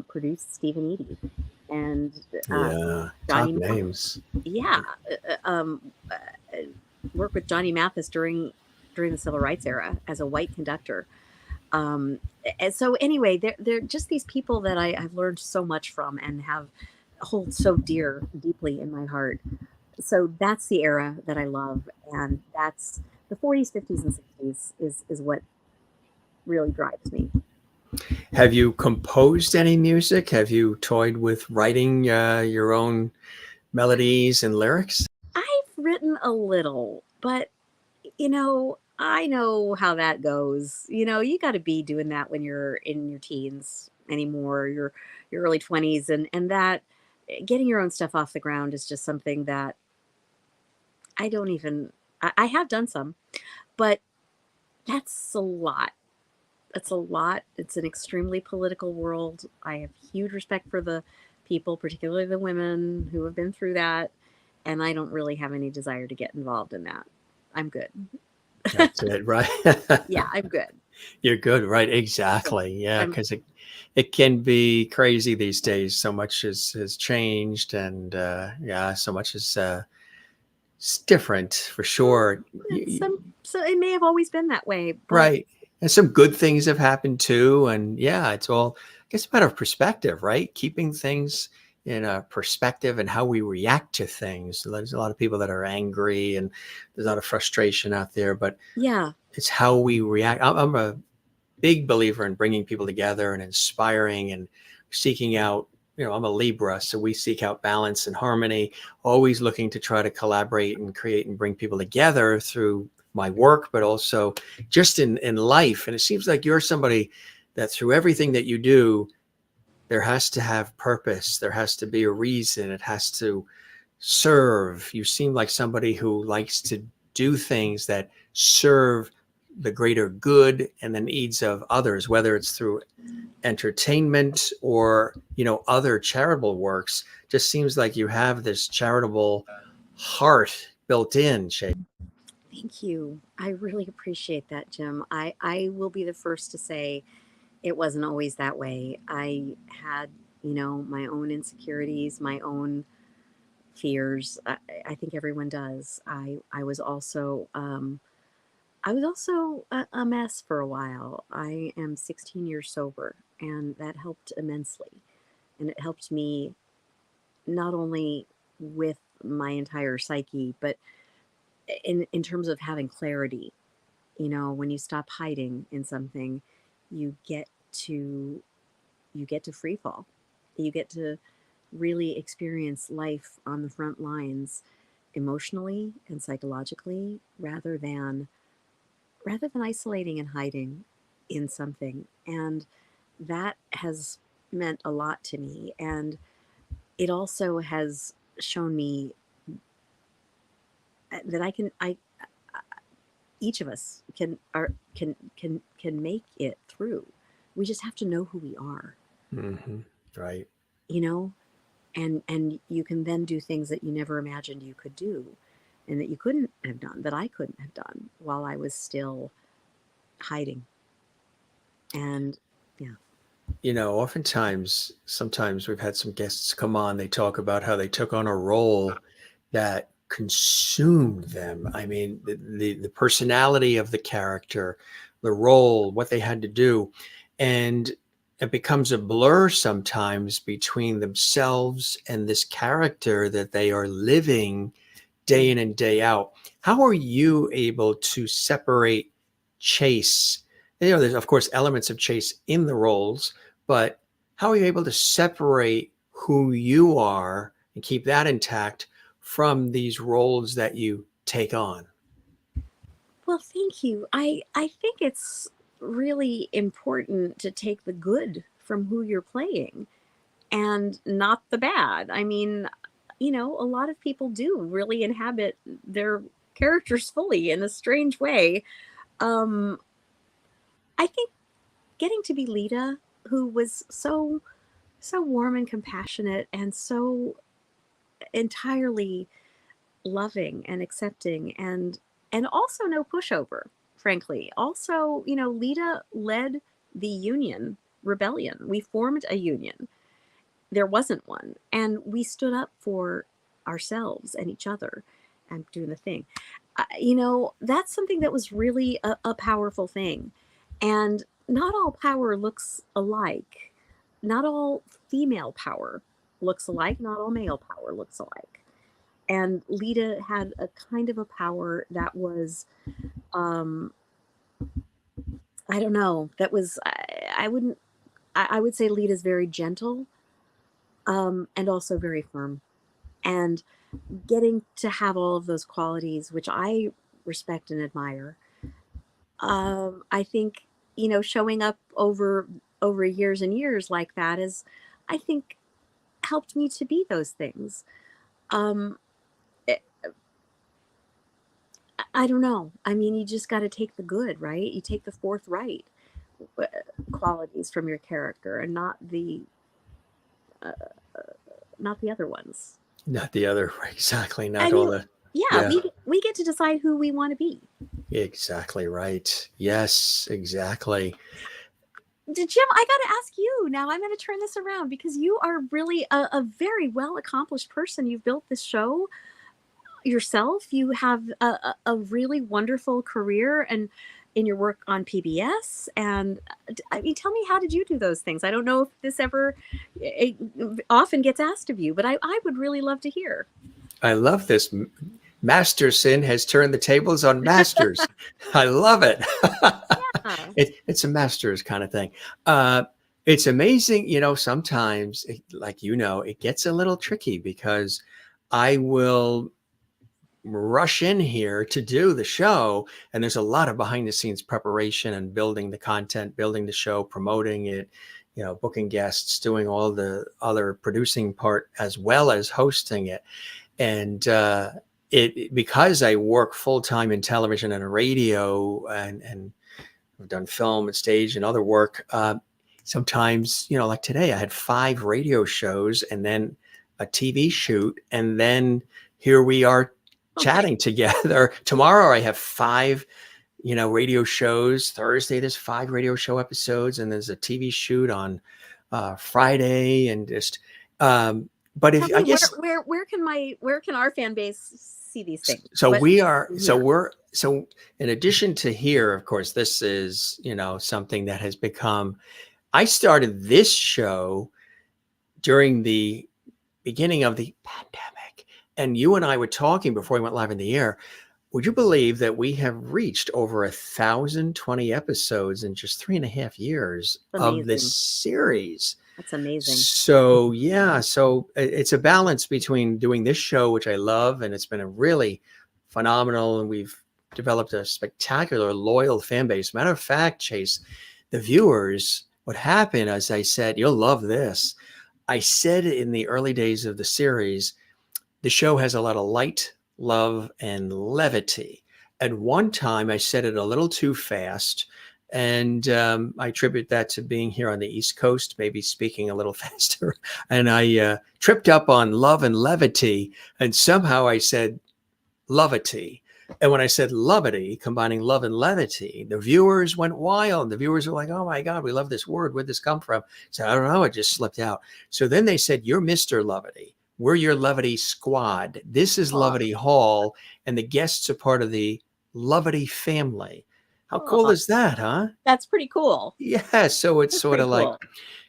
produced Stephen Eady and Yeah. Top Johnny. names. Yeah, worked with Johnny Mathis during the civil rights era as a white conductor. And so anyway, they're just these people that I've learned so much from and hold so deeply in my heart. So that's the era that I love, and that's the 40s, 50s, and 60s is what really drives me. Have you composed any music? Have you toyed with writing your own melodies and lyrics? I've written a little, but I know how that goes. You got to be doing that when you're in your teens anymore, your early 20s, and that getting your own stuff off the ground is just something that I don't even I have done some, but that's a lot. That's a lot. It's an extremely political world. I have huge respect for the people, particularly the women who have been through that, and I don't really have any desire to get involved in that. I'm good. That's it, right? Yeah, I'm good. You're good, right? Exactly. Yeah, I'm because it can be crazy these days. So much has changed, and so much is it's different for sure. so it may have always been that way, but Right. And some good things have happened too. And yeah, it's all, I guess, a matter of perspective, right? Keeping things in a perspective and how we react to things. So there's a lot of people that are angry and there's a lot of frustration out there, but yeah, it's how we react. I'm a big believer in bringing people together and inspiring and seeking out, I'm a Libra, so we seek out balance and harmony, always looking to try to collaborate and create and bring people together through my work, but also just in life. And it seems like you're somebody that through everything that you do, there has to have purpose. There has to be a reason. It has to serve. You seem like somebody who likes to do things that serve the greater good and the needs of others, whether it's through entertainment or, other charitable works. Just seems like you have this charitable heart built in, Shay. Thank you. I really appreciate that, Jim. I will be the first to say it wasn't always that way. I had, my own insecurities, my own fears. I think everyone does. I was also a mess for a while. I am 16 years sober, and that helped immensely. And it helped me not only with my entire psyche, but in terms of having clarity. When you stop hiding in something, you get to free fall. You get to really experience life on the front lines emotionally and psychologically rather than isolating and hiding in something. And that has meant a lot to me. And it also has shown me that each of us can make it through. We just have to know who we are. Mm-hmm. Right. And you can then do things that you never imagined you could do, and that you couldn't have done, that I couldn't have done while I was still hiding. And sometimes we've had some guests come on, they talk about how they took on a role that consumed them. I mean, the personality of the character, the role, what they had to do. And it becomes a blur sometimes between themselves and this character that they are living day in and day out. How are you able to separate Chase? There's of course elements of Chase in the roles, but how are you able to separate who you are and keep that intact from these roles that you take on? Well, thank you. I think it's really important to take the good from who you're playing and not the bad. I mean, a lot of people do really inhabit their characters fully in a strange way. I think getting to be Leeta, who was so warm and compassionate and so entirely loving and accepting, and also no pushover, frankly. Also, Leeta led the union rebellion. We formed a union. There wasn't one. And we stood up for ourselves and each other and doing the thing. That's something that was really a powerful thing. And not all power looks alike. Not all female power looks alike. Not all male power looks alike. And Leeta had a kind of a power that was, I don't know, that was, I would say Leeta's very gentle, and also very firm. And getting to have all of those qualities, which I respect and admire, I think, showing up over years and years like that is, I think, helped me to be those things. I don't know. I mean, you just got to take the good, right? You take the forthright qualities from your character, and not the other ones. Not the other, exactly. Not I all mean, the. yeah, we get to decide who we want to be. Exactly right. Yes, exactly. Jim, I got to ask you now. I'm going to turn this around because you are really a very well accomplished person. You've built this show yourself. You have a really wonderful career and in your work on PBS. And I mean, tell me, how did you do those things? I don't know if this ever often gets asked of you, but I would really love to hear. I love this. Masterson has turned the tables on masters. I love it. Yeah. It's a masters kind of thing. It's amazing. Sometimes, it gets a little tricky because I will rush in here to do the show, and there's a lot of behind the scenes preparation and building the content, building the show, promoting it, booking guests, doing all the other producing part as well as hosting it. And because I work full time in television and radio, and I've done film and stage and other work. Sometimes, like today, I had 5 radio shows and then a TV shoot, and then here we are chatting together. Tomorrow I have 5 radio shows. Thursday there's 5 radio show episodes, and there's a TV shoot on Friday, and just but if I guess where can our fan base see these things? So so in addition to here, of course, this is something that has become, I started this show during the beginning of the pandemic, and you and I were talking before we went live in the air. Would you believe that we have reached over 1,020 episodes in just 3.5 years of this series? That's amazing. So so it's a balance between doing this show, which I love, and it's been a really phenomenal, and we've developed a spectacular, loyal fan base. Matter of fact, Chase, the viewers, what happened, as I said, you'll love this. I said in the early days of the series, the show has a lot of light, love, and levity. At one time, I said it a little too fast, and I attribute that to being here on the East Coast, maybe speaking a little faster. And I tripped up on love and levity, and somehow I said lovity. And when I said levity, combining love and levity, the viewers went wild. The viewers were like, oh my God, we love this word. Where'd this come from? So I don't know, it just slipped out. So then they said, you're Mr. Levity. We're your levity squad. This is Levity Hall, and the guests are part of the Levity family. How cool is that, huh? That's pretty cool. Yeah. So it's sort of like,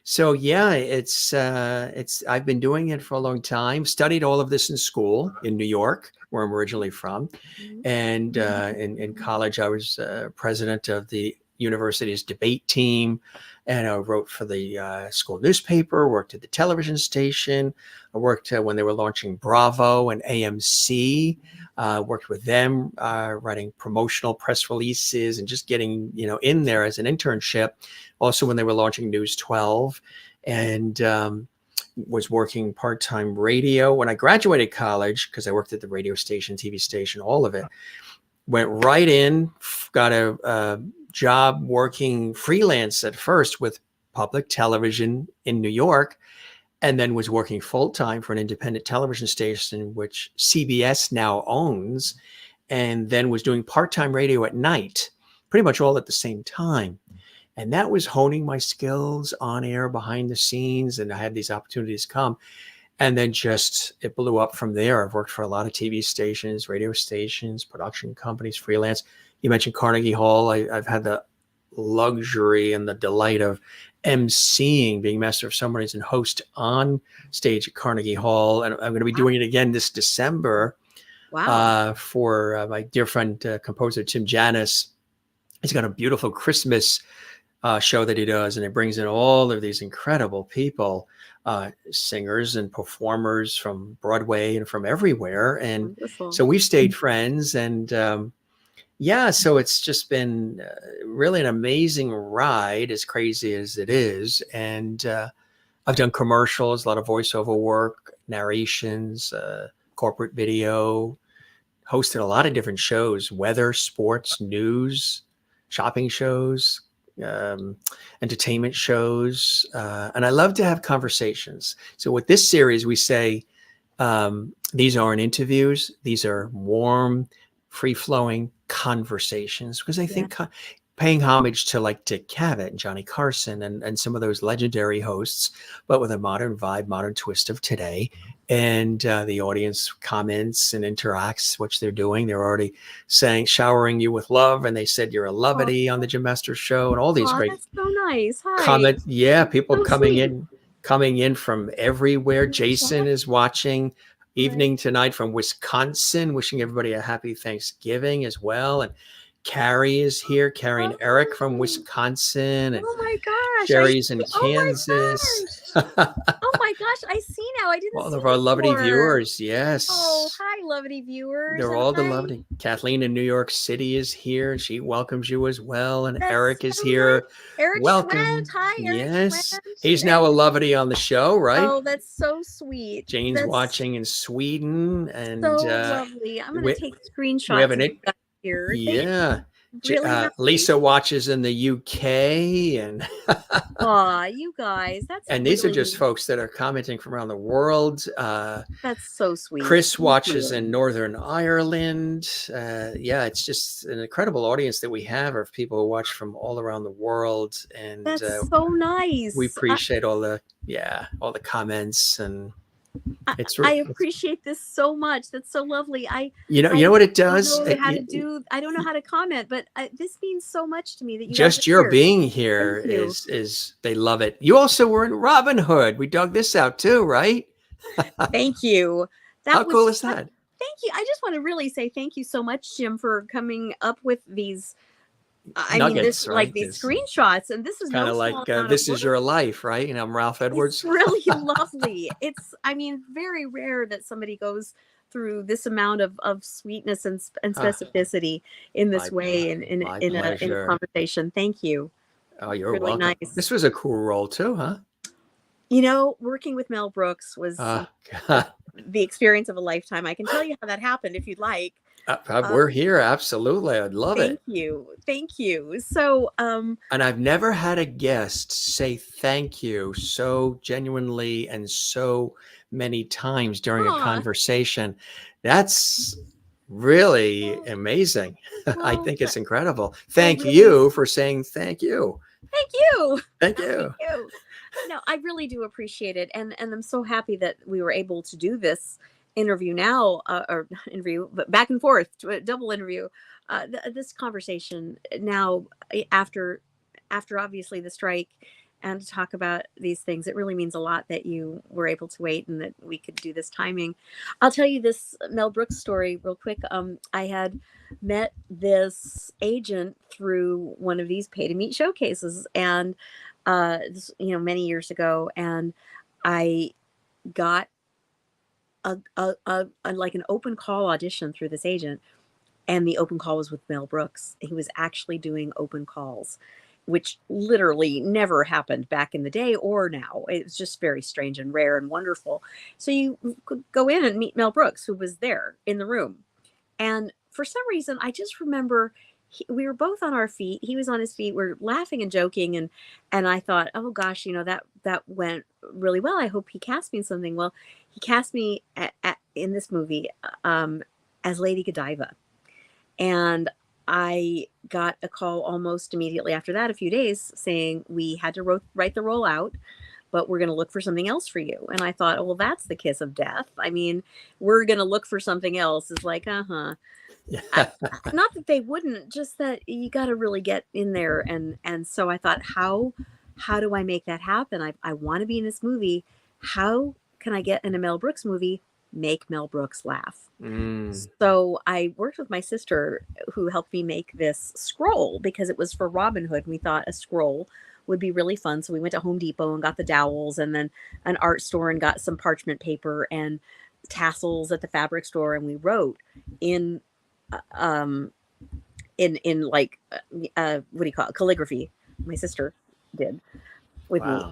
so yeah, it's I've been doing it for a long time, studied all of this in school in New York, where I'm originally from. And in college, I was president of the university's debate team, and I wrote for the school newspaper, worked at the television station. I worked when they were launching Bravo and AMC, worked with them, writing promotional press releases and just getting, in there as an internship. Also when they were launching News 12, and was working part-time radio. When I graduated college, because I worked at the radio station, TV station, all of it, went right in, got a job working freelance at first with public television in New York, and then was working full-time for an independent television station, which CBS now owns, and then was doing part-time radio at night, pretty much all at the same time. And that was honing my skills on air, behind the scenes, and I had these opportunities come. And then just it blew up from there. I've worked for a lot of TV stations, radio stations, production companies, freelance. You mentioned Carnegie Hall. I've had the luxury and the delight of emceeing, being master of ceremonies and host on stage at Carnegie Hall. And I'm going to be doing it again this December. Wow. For my dear friend, composer Tim Janis. He's got a beautiful Christmas show that he does, and it brings in all of these incredible people, singers and performers from Broadway and from everywhere. And so we've stayed friends, and so it's just been really an amazing ride, as crazy as it is. And I've done commercials, a lot of voiceover work, narrations, corporate video, hosted a lot of different shows, weather, sports, news, shopping shows, entertainment shows. And I love to have conversations. So with this series, we say, these aren't interviews. These are warm, free-flowing conversations, because I think paying homage to like Dick Cavett and Johnny Carson and some of those legendary hosts, but with a modern vibe, modern twist of today. And the audience comments and interacts, which they're doing. They're already saying, showering you with love. And they said, you're a levity on the Jim Masters Show, and all these great that's so nice. Hi. comments. Yeah. People So coming in from everywhere. Jason is watching evening tonight from Wisconsin, wishing everybody a happy Thanksgiving as well. And Carrie is here. Carrie and Eric from Wisconsin. And oh my gosh. Sherry's in Kansas. Oh my gosh, I see now. I didn't All see of our lovely before. viewers. Yes. Oh, hi, lovely viewers. They're all the lovely. Kathleen in New York City is here. She welcomes you as well. And That's Eric is so here. nice. Eric Welcome. Schwent. Hi, Eric Yes. Schwent. He's now a lovely on the show, right? Oh, that's so sweet. Jane's That's watching in Sweden. And so lovely. I'm going to take screenshots. We have an of you guys here. Yeah. Really nice. Lisa watches in the UK, and you guys, that's and these are just folks that are commenting from around the world. That's so sweet. Chris watches in Northern Ireland. Yeah, it's just an incredible audience that we have of people who watch from all around the world, and that's so nice. We appreciate all the comments, and I appreciate this so much. That's so lovely. You know what it does. I don't know how to comment, but this means so much to me that you just your being here is they love it. You also were in Robin Hood. We dug this out too, right? Thank you. How cool is that? Thank you. I just want to really say thank you so much, Jim, for coming up with these. Nuggets, like these screenshots, and this is kind of like this is your life, right? And I'm Ralph Edwards. It's really lovely. It's, very rare that somebody goes through this amount of sweetness and specificity in this way in a conversation. Thank you. Oh, you're really welcome. Nice. This was a cool role too, huh? Working with Mel Brooks was the experience of a lifetime. I can tell you how that happened if you'd like. We're here. Absolutely. I'd love it. Thank you. So, and I've never had a guest say thank you so genuinely and so many times during a conversation. That's really amazing. I think it's incredible. Thank you for saying thank you. Thank you. Thank you. No, I really do appreciate it. And I'm so happy that we were able to do this interview now, but back and forth to a double interview, this conversation now after obviously the strike, and to talk about these things. It really means a lot that you were able to wait and that we could do this timing. I'll tell you this Mel Brooks story real quick. I had met this agent through one of these pay to meet showcases, and many years ago, and I got like an open call audition through this agent, and the open call was with Mel Brooks. He was actually doing open calls, which literally never happened back in the day or now. It was just very strange and rare and wonderful. So you could go in and meet Mel Brooks, who was there in the room. And for some reason, I just remember we were both on our feet. He was on his feet. We're laughing and joking. And I thought, oh gosh, that went really well. I hope he cast me in something. Well, he cast me in this movie as Lady Godiva. And I got a call almost immediately after that, a few days, saying we had to write the role out, but we're going to look for something else for you. And I thought, oh, well, that's the kiss of death. We're going to look for something else. It's like, Yeah. Not that they wouldn't, just that you got to really get in there. And so I thought, how do I make that happen? I want to be in this movie. How can I get in a Mel Brooks movie? Make Mel Brooks laugh. So I worked with my sister, who helped me make this scroll, because it was for Robin Hood. We thought a scroll would be really fun. So we went to Home Depot and got the dowels, and then an art store and got some parchment paper and tassels at the fabric store. And we wrote in like what do you call it, calligraphy. My sister did with me.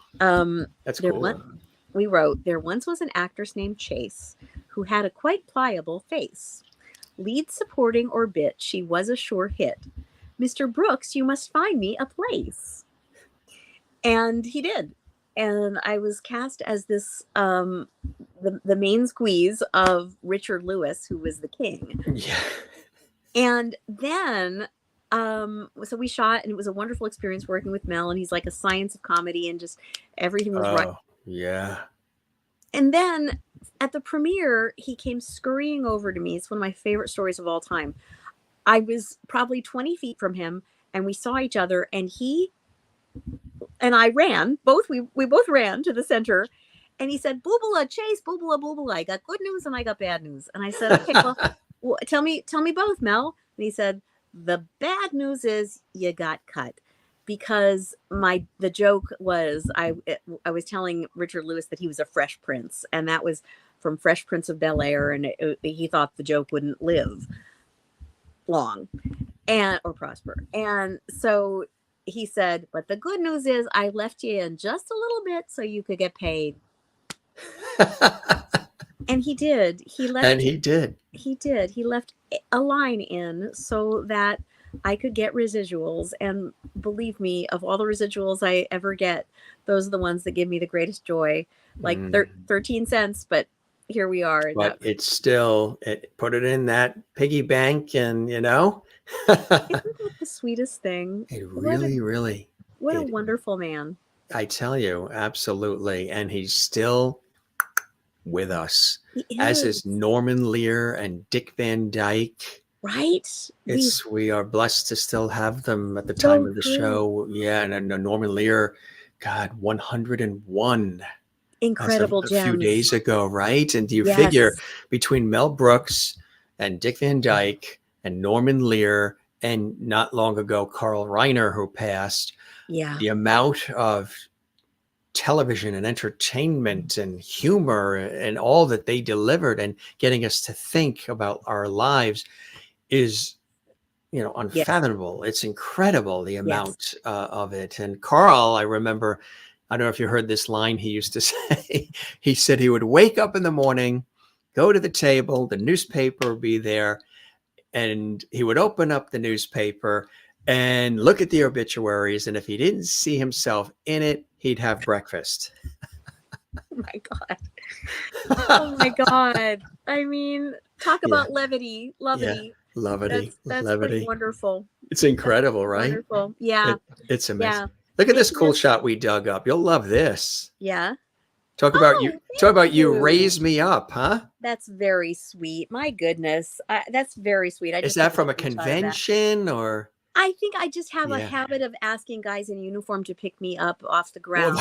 That's cool. We wrote, there once was an actress named Chase who had a quite pliable face. Lead supporting or bit, she was a sure hit. Mr. Brooks, you must find me a place. And he did. And I was cast as this the main squeeze of Richard Lewis, who was the king. Yeah. And then so we shot, and it was a wonderful experience working with Mel, and he's like a science of comedy, and just everything was right. Yeah. And then at the premiere, he came scurrying over to me. It's one of my favorite stories of all time. I was probably 20 feet from him, and we saw each other, and he and I ran. We both ran to the center, and he said, "Boobala, Chase, boobala, boobala. I got good news and I got bad news." And I said, "Okay, well, tell me both, Mel." And he said, "The bad news is you got cut." because the joke was I was telling Richard Lewis that he was a Fresh Prince, and that was from Fresh Prince of Bel-Air, and he thought the joke wouldn't live long or prosper. And so he said, but the good news is I left you in just a little bit so you could get paid. And he did. He left a line in so that I could get residuals. And believe me, of all the residuals I ever get, those are the ones that give me the greatest joy. Like 13 cents, but here we are. But it's still, put it in that piggy bank, and isn't that the sweetest thing? It really. What a wonderful man. I tell you, absolutely. And he's still with us, as is Norman Lear and Dick Van Dyke. Right. We are blessed to still have them at the time of the show. Yeah. And Norman Lear, God, 101. Incredible gems. A few days ago, right? And do you figure between Mel Brooks and Dick Van Dyke and Norman Lear, and not long ago, Carl Reiner, who passed, the amount of television and entertainment and humor and all that they delivered and getting us to think about our lives is, unfathomable. It's incredible, the amount of it. And Carl, I remember, I don't know if you heard this line he used to say. He said he would wake up in the morning, go to the table, the newspaper would be there, and he would open up the newspaper and look at the obituaries. And if he didn't see himself in it, he'd have breakfast. Oh my God. Oh my God. I mean, talk about levity. That's pretty wonderful. It's incredible, right? Wonderful. Yeah. It's amazing. Yeah. Look at this cool shot we dug up. You'll love this. Yeah. Talk about you raise me up, huh? That's very sweet. My goodness. That's very sweet. Is that from a convention or? I think I just have a habit of asking guys in uniform to pick me up off the ground.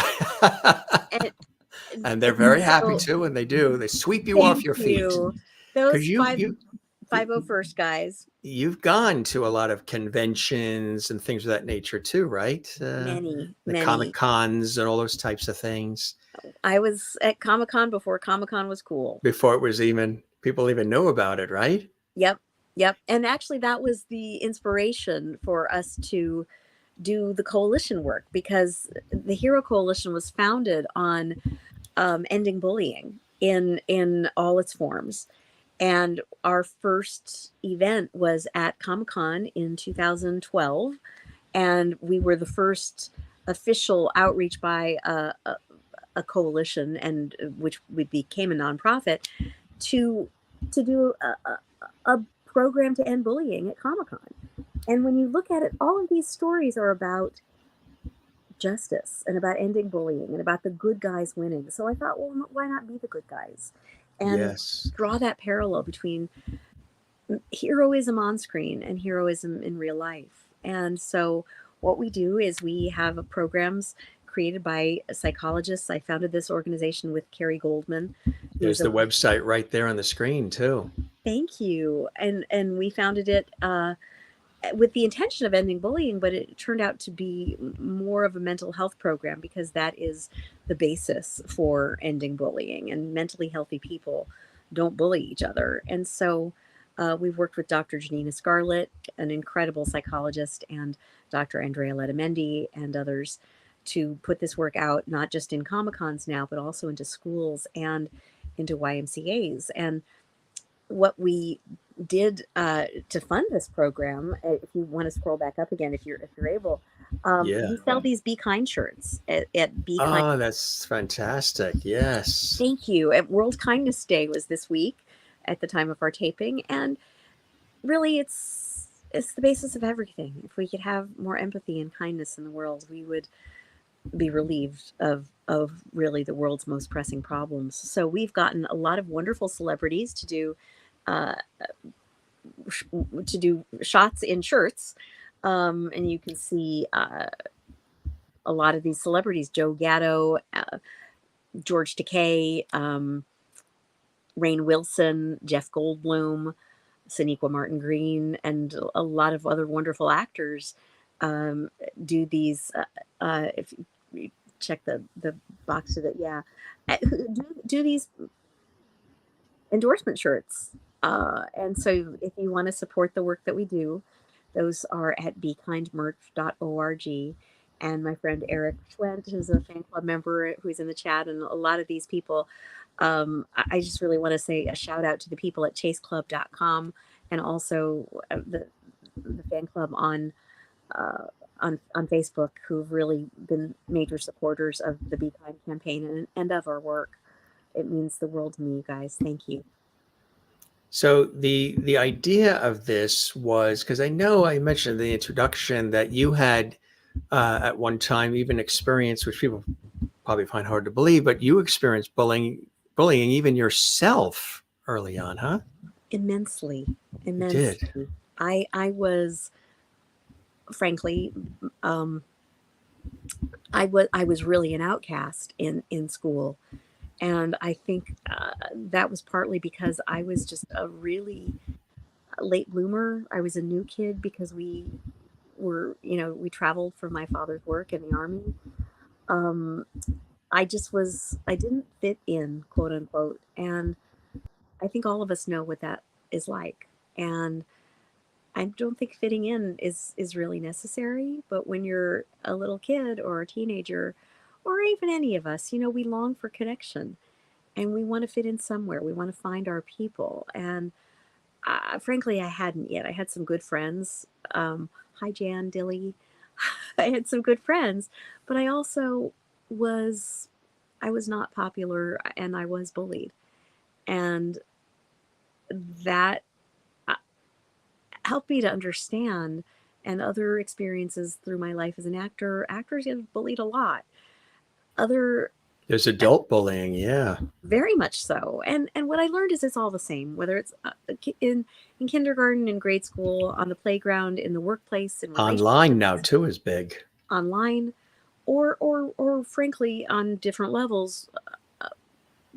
And they're very happy too when they do. They sweep you off your feet. Those 501st guys. You've gone to a lot of conventions and things of that nature too, right? Many. Comic Cons and all those types of things. I was at Comic Con before Comic Con was cool. Before it was people even knew about it, right? Yep. And actually that was the inspiration for us to do the coalition work, because the Hero Coalition was founded on ending bullying in all its forms. And our first event was at Comic-Con in 2012. And we were the first official outreach by a coalition, and which we became a nonprofit, to do a program to end bullying at Comic-Con. And when you look at it, all of these stories are about justice and about ending bullying and about the good guys winning. So I thought, well, why not be the good guys? And draw that parallel between heroism on screen and heroism in real life. And so what we do is we have programs created by psychologists. I founded this organization with Carrie Goldman. There's the website right there on the screen too. Thank you. And we founded it with the intention of ending bullying, but it turned out to be more of a mental health program, because that is the basis for ending bullying, and mentally healthy people don't bully each other. And so we've worked with Dr. Janina Scarlett, an incredible psychologist, and Dr. Andrea Letamendi and others, to put this work out, not just in Comic-Cons now, but also into schools and into YMCAs. And what we did to fund this program, if you want to scroll back up again, if you're able, we sell these Be Kind shirts at Be Kind. Oh, that's fantastic. Yes. Thank you. At World Kindness Day was this week at the time of our taping. And really it's the basis of everything. If we could have more empathy and kindness in the world, we would be relieved of really the world's most pressing problems. So we've gotten a lot of wonderful celebrities to do shots in shirts, and you can see a lot of these celebrities: Joe Gatto, George Takei, Rainn Wilson, Jeff Goldblum, Sonequa Martin Green, and a lot of other wonderful actors do these, if you check the box to that, yeah, do these endorsement shirts. And so if you want to support the work that we do, those are at bekindmerch.org. And my friend Eric Schwent, who's a fan club member who's in the chat, and a lot of these people, I just really want to say a shout out to the people at chaseclub.com, and also the fan club on Facebook, who've really been major supporters of the Be Kind campaign and of our work. It means the world to me, you guys. Thank you. So the idea of this was, because I know I mentioned in the introduction that you had at one time even experienced, which people probably find hard to believe, but you experienced bullying even yourself early on, huh? Immensely. You did. I was, frankly, I was really an outcast in school. And I think that was partly because I was just a really late bloomer. I was a new kid because we traveled for my father's work in the Army. I didn't fit in, quote unquote. And I think all of us know what that is like. And I don't think fitting in is really necessary. But when you're a little kid or a teenager, or even any of us, we long for connection. And we want to fit in somewhere. We want to find our people. And frankly, I hadn't yet. I had some good friends. Hi, Jan, Dilly. I had some good friends, but I also I was not popular, and I was bullied. And that helped me to understand, and other experiences through my life as an actor. Actors get bullied a lot. There's adult bullying, yeah. Very much so. And what I learned is it's all the same, whether it's in kindergarten, in grade school, on the playground, in the workplace, in online now too is big. Online, or frankly on different levels,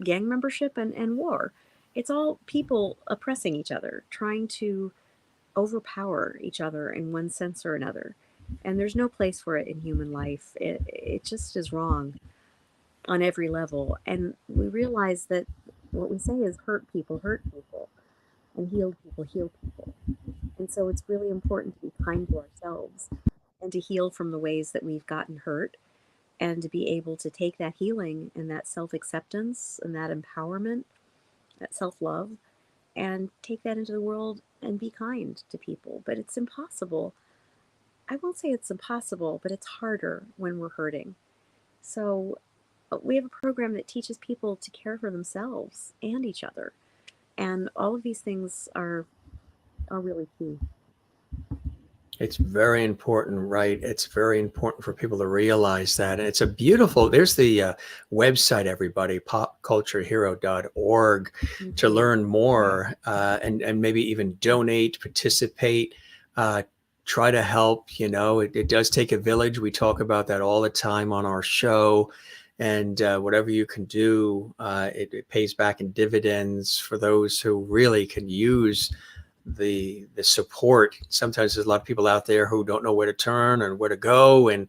gang membership and war. It's all people oppressing each other, trying to overpower each other in one sense or another. And there's no place for it in human life. It just is wrong on every level. And we realize that what we say is hurt people, and heal people. And so it's really important to be kind to ourselves and to heal from the ways that we've gotten hurt, and to be able to take that healing and that self-acceptance and that empowerment, that self-love, and take that into the world and be kind to people. But it's impossible. I won't say it's impossible, but it's harder when we're hurting. So we have a program that teaches people to care for themselves and each other. And all of these things are really key. It's very important, right? It's very important for people to realize that. And it's a beautiful, there's the website, everybody, popculturehero.org, to learn more and maybe even donate, participate, try to help. It does take a village. We talk about that all the time on our show. And whatever you can do, it pays back in dividends for those who really can use the support. Sometimes there's a lot of people out there who don't know where to turn and where to go, and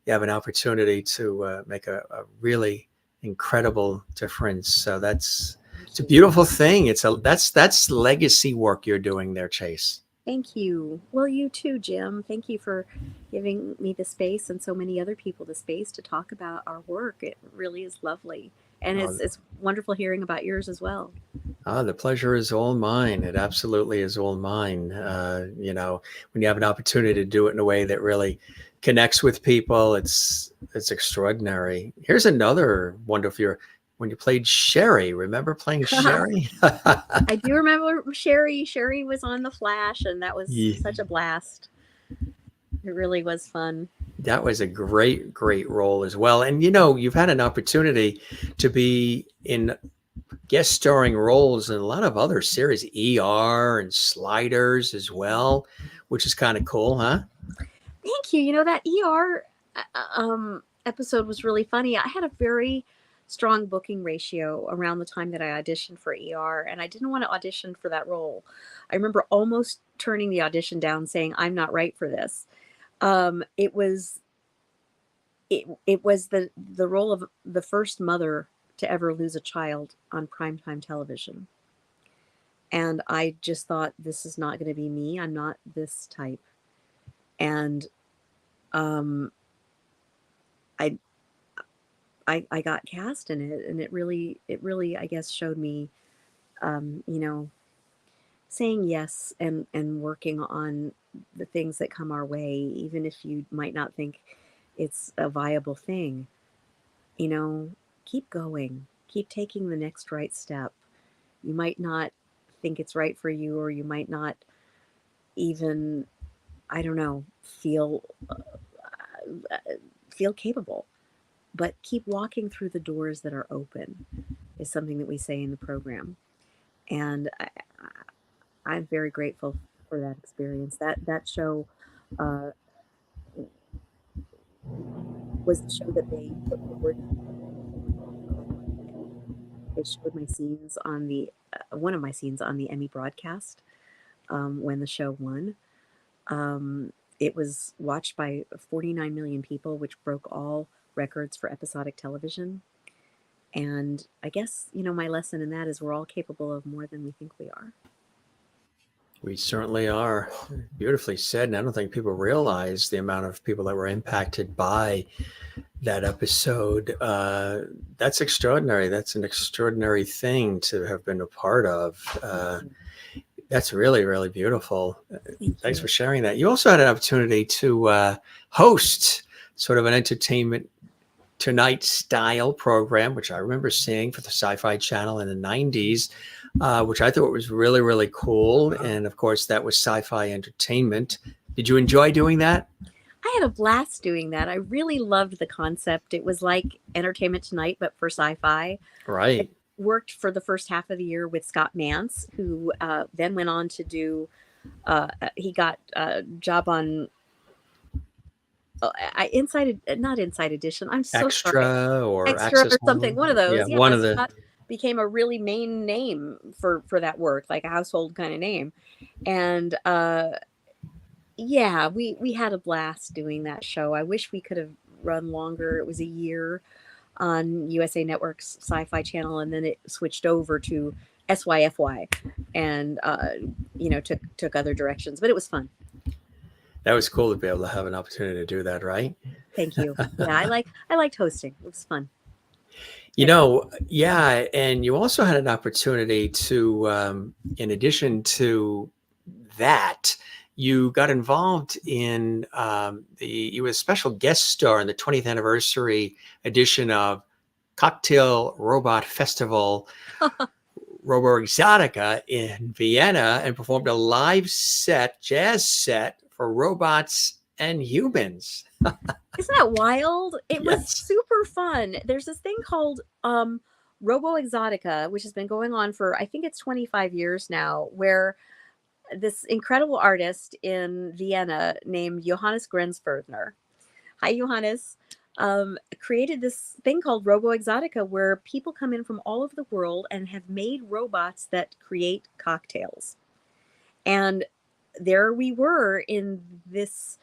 you have an opportunity to make a really incredible difference. So it's a beautiful thing. That's legacy work you're doing there, Chase. Thank you. Well, you too, Jim. Thank you for giving me the space, and so many other people the space, to talk about our work. It really is lovely. And it's wonderful hearing about yours as well. The pleasure is all mine. It absolutely is all mine. When you have an opportunity to do it in a way that really connects with people, it's extraordinary. Here's another wonderful, when you played Sherry. Remember playing Sherry? I do remember Sherry. Sherry was on The Flash, and that was such a blast. It really was fun. That was a great, great role as well. And, you've had an opportunity to be in guest starring roles in a lot of other series, ER and Sliders as well, which is kind of cool, huh? Thank you. That ER episode was really funny. I had a very strong booking ratio around the time that I auditioned for ER, and I didn't want to audition for that role. I remember almost turning the audition down, saying, I'm not right for this. It was the role of the first mother to ever lose a child on primetime television. And I just thought, this is not going to be me. I'm not this type. And um, I, I got cast in it, and it really, I guess, showed me, you know, saying yes and working on the things that come our way, even if you might not think it's a viable thing. You know, keep going, keep taking the next right step. You might not think it's right for you, or you might not even, I don't know, feel capable, but keep walking through the doors that are open is something that we say in the program. And I'm very grateful for that experience. That show uh, was the show that they put forward. They showed my scenes on the one of my scenes on the Emmy broadcast when the show won. It was watched by 49 million people, which broke all records for episodic television. And I guess, you know, my lesson in that is we're all capable of more than we think we are. We certainly are. Beautifully said. And I don't think people realize the amount of people that were impacted by that episode. That's extraordinary. That's an extraordinary thing to have been a part of. That's really, really beautiful. Thanks for sharing that. You also had an opportunity to host sort of an Entertainment Tonight style program, which I remember seeing for the SyFy channel in the 90s, which I thought was really, really cool. And of course, that was SyFy Entertainment. Did you enjoy doing that? I had a blast doing that. I really loved the concept. It was like Entertainment Tonight, but for SyFy. Right. It worked for the first half of the year with Scott Mance, who then went on to do, he got a job on not Inside Edition. I'm so Extra sorry. or Extra Access or something. One of those. Yeah, one of the. Scott became a really main name for that work, like a household kind of name. And yeah, we had a blast doing that show. I wish we could have run longer. It was a year on USA Network's SyFy channel, and then it switched over to SYFY, and you know, took other directions. But it was fun. That was cool to be able to have an opportunity to do that, right? Thank you. Yeah, I liked hosting. It was fun. You know, yeah, and you also had an opportunity to, in addition to that, you got involved in you were a special guest star in the 20th anniversary edition of Cocktail Robot Festival, Robo Exotica in Vienna, and performed a live jazz set for robots and humans. Isn't that wild? It was super fun. There's this thing called Robo Exotica, which has been going on for, I think it's 25 years now, where this incredible artist in Vienna named Johannes Grenzfurthner, hi Johannes, created this thing called Robo Exotica, where people come in from all over the world and have made robots that create cocktails. And there we were in this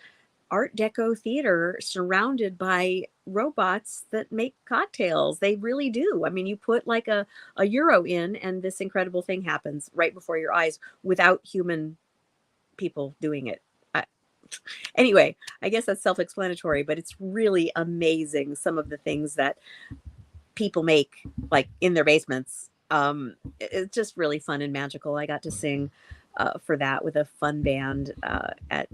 Art Deco theater surrounded by robots that make cocktails. They really do. I mean, you put like a euro in and this incredible thing happens right before your eyes without human people doing it. Anyway, I guess that's self-explanatory, but it's really amazing some of the things that people make like in their basements. It's just really fun and magical. I got to sing for that with a fun band at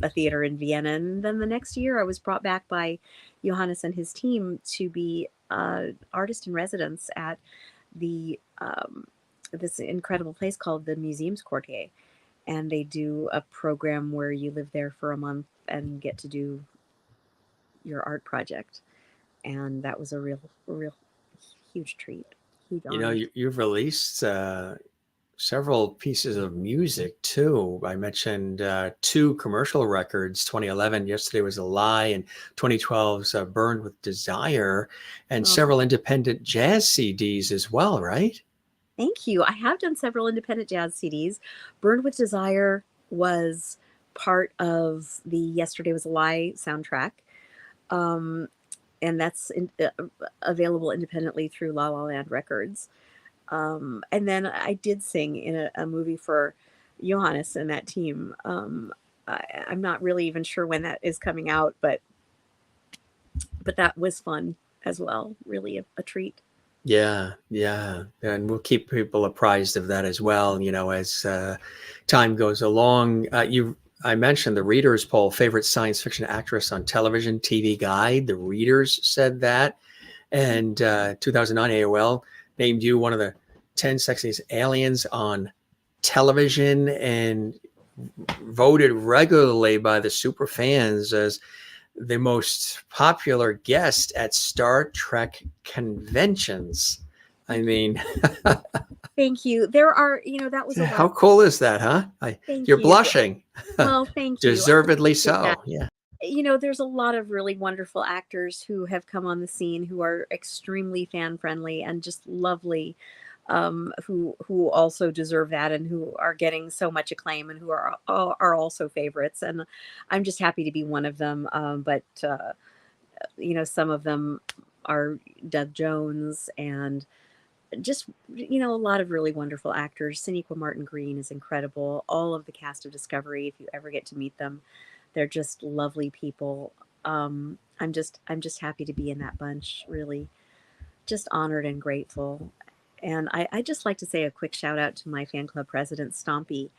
a theater in Vienna. And then the next year I was brought back by Johannes and his team to be artist in residence at the this incredible place called the Museumsquartier. And they do a program where you live there for a month and get to do your art project. And that was a real huge treat. Huge honor. You know, you've released several pieces of music too. I mentioned 2 commercial records, 2011, Yesterday Was a Lie, and 2012's Burned with Desire, and several independent jazz CDs as well, right? Thank you. I have done several independent jazz CDs. Burned with Desire was part of the Yesterday Was a Lie soundtrack. And that's available independently through La La Land Records. And then I did sing in a movie for Johannes and that team. I'm not really even sure when that is coming out, but that was fun as well. Really a treat. Yeah, and we'll keep people apprised of that as well. As time goes along. I mentioned the Readers poll, favorite science fiction actress on television, TV Guide. The Readers said that, and 2009 AOL named you one of the 10 sexiest aliens on television, and voted regularly by the super fans as the most popular guest at Star Trek conventions. I mean, thank you. There are, that was a lot. How cool is that, huh? You're blushing. Well, thank you. Deservedly so. Yeah. There's a lot of really wonderful actors who have come on the scene who are extremely fan friendly and just lovely, who also deserve that and who are getting so much acclaim and who are also favorites. And I'm just happy to be one of them. But some of them are Doug Jones and just, a lot of really wonderful actors. Sonequa Martin Green is incredible. All of the cast of Discovery, if you ever get to meet them, they're just lovely people. I'm just happy to be in that bunch, really. Just honored and grateful. And I just like to say a quick shout out to my fan club president, Stompy.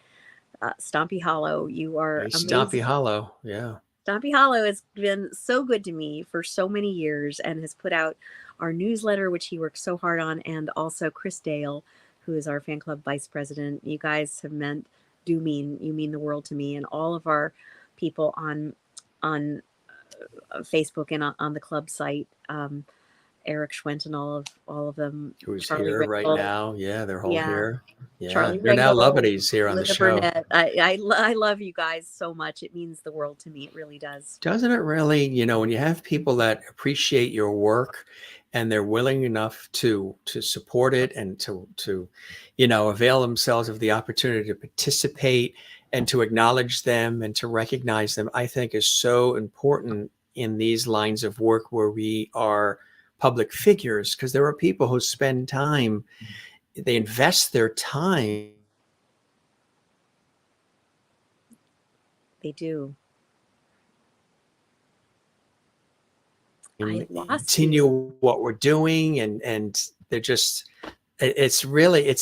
Stompy Hollow, you are amazing. Stompy Hollow, yeah. Stompy Hollow has been so good to me for so many years and has put out our newsletter, which he works so hard on, and also Chris Dale, who is our fan club vice president. You guys have you mean the world to me, and all of our people on Facebook and on the club site. Eric Schwent and all of them. Who's Charlie here Rickle. Right now? Yeah, they're all here. Yeah, Charlie you're now Rickle, lovebuddies here on the show. Burnett. I love you guys so much. It means the world to me. It really does. Doesn't it really? When you have people that appreciate your work and they're willing enough to support it and to avail themselves of the opportunity to participate and to acknowledge them and to recognize them, I think is so important in these lines of work where we are public figures, because there are people who spend time, they invest their time. They do. Continue what we're doing, and they're just, it's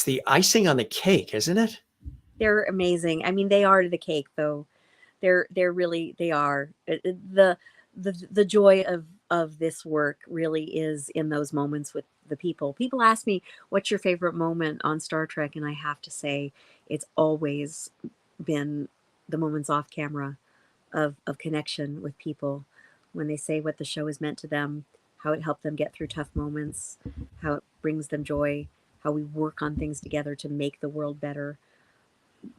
the icing on the cake, isn't it? They're amazing. I mean, they are the cake, though. They are. The joy of this work really is in those moments with the people. People ask me, what's your favorite moment on Star Trek? And I have to say, it's always been the moments off camera of connection with people, when they say what the show has meant to them, how it helped them get through tough moments, how it brings them joy, how we work on things together to make the world better.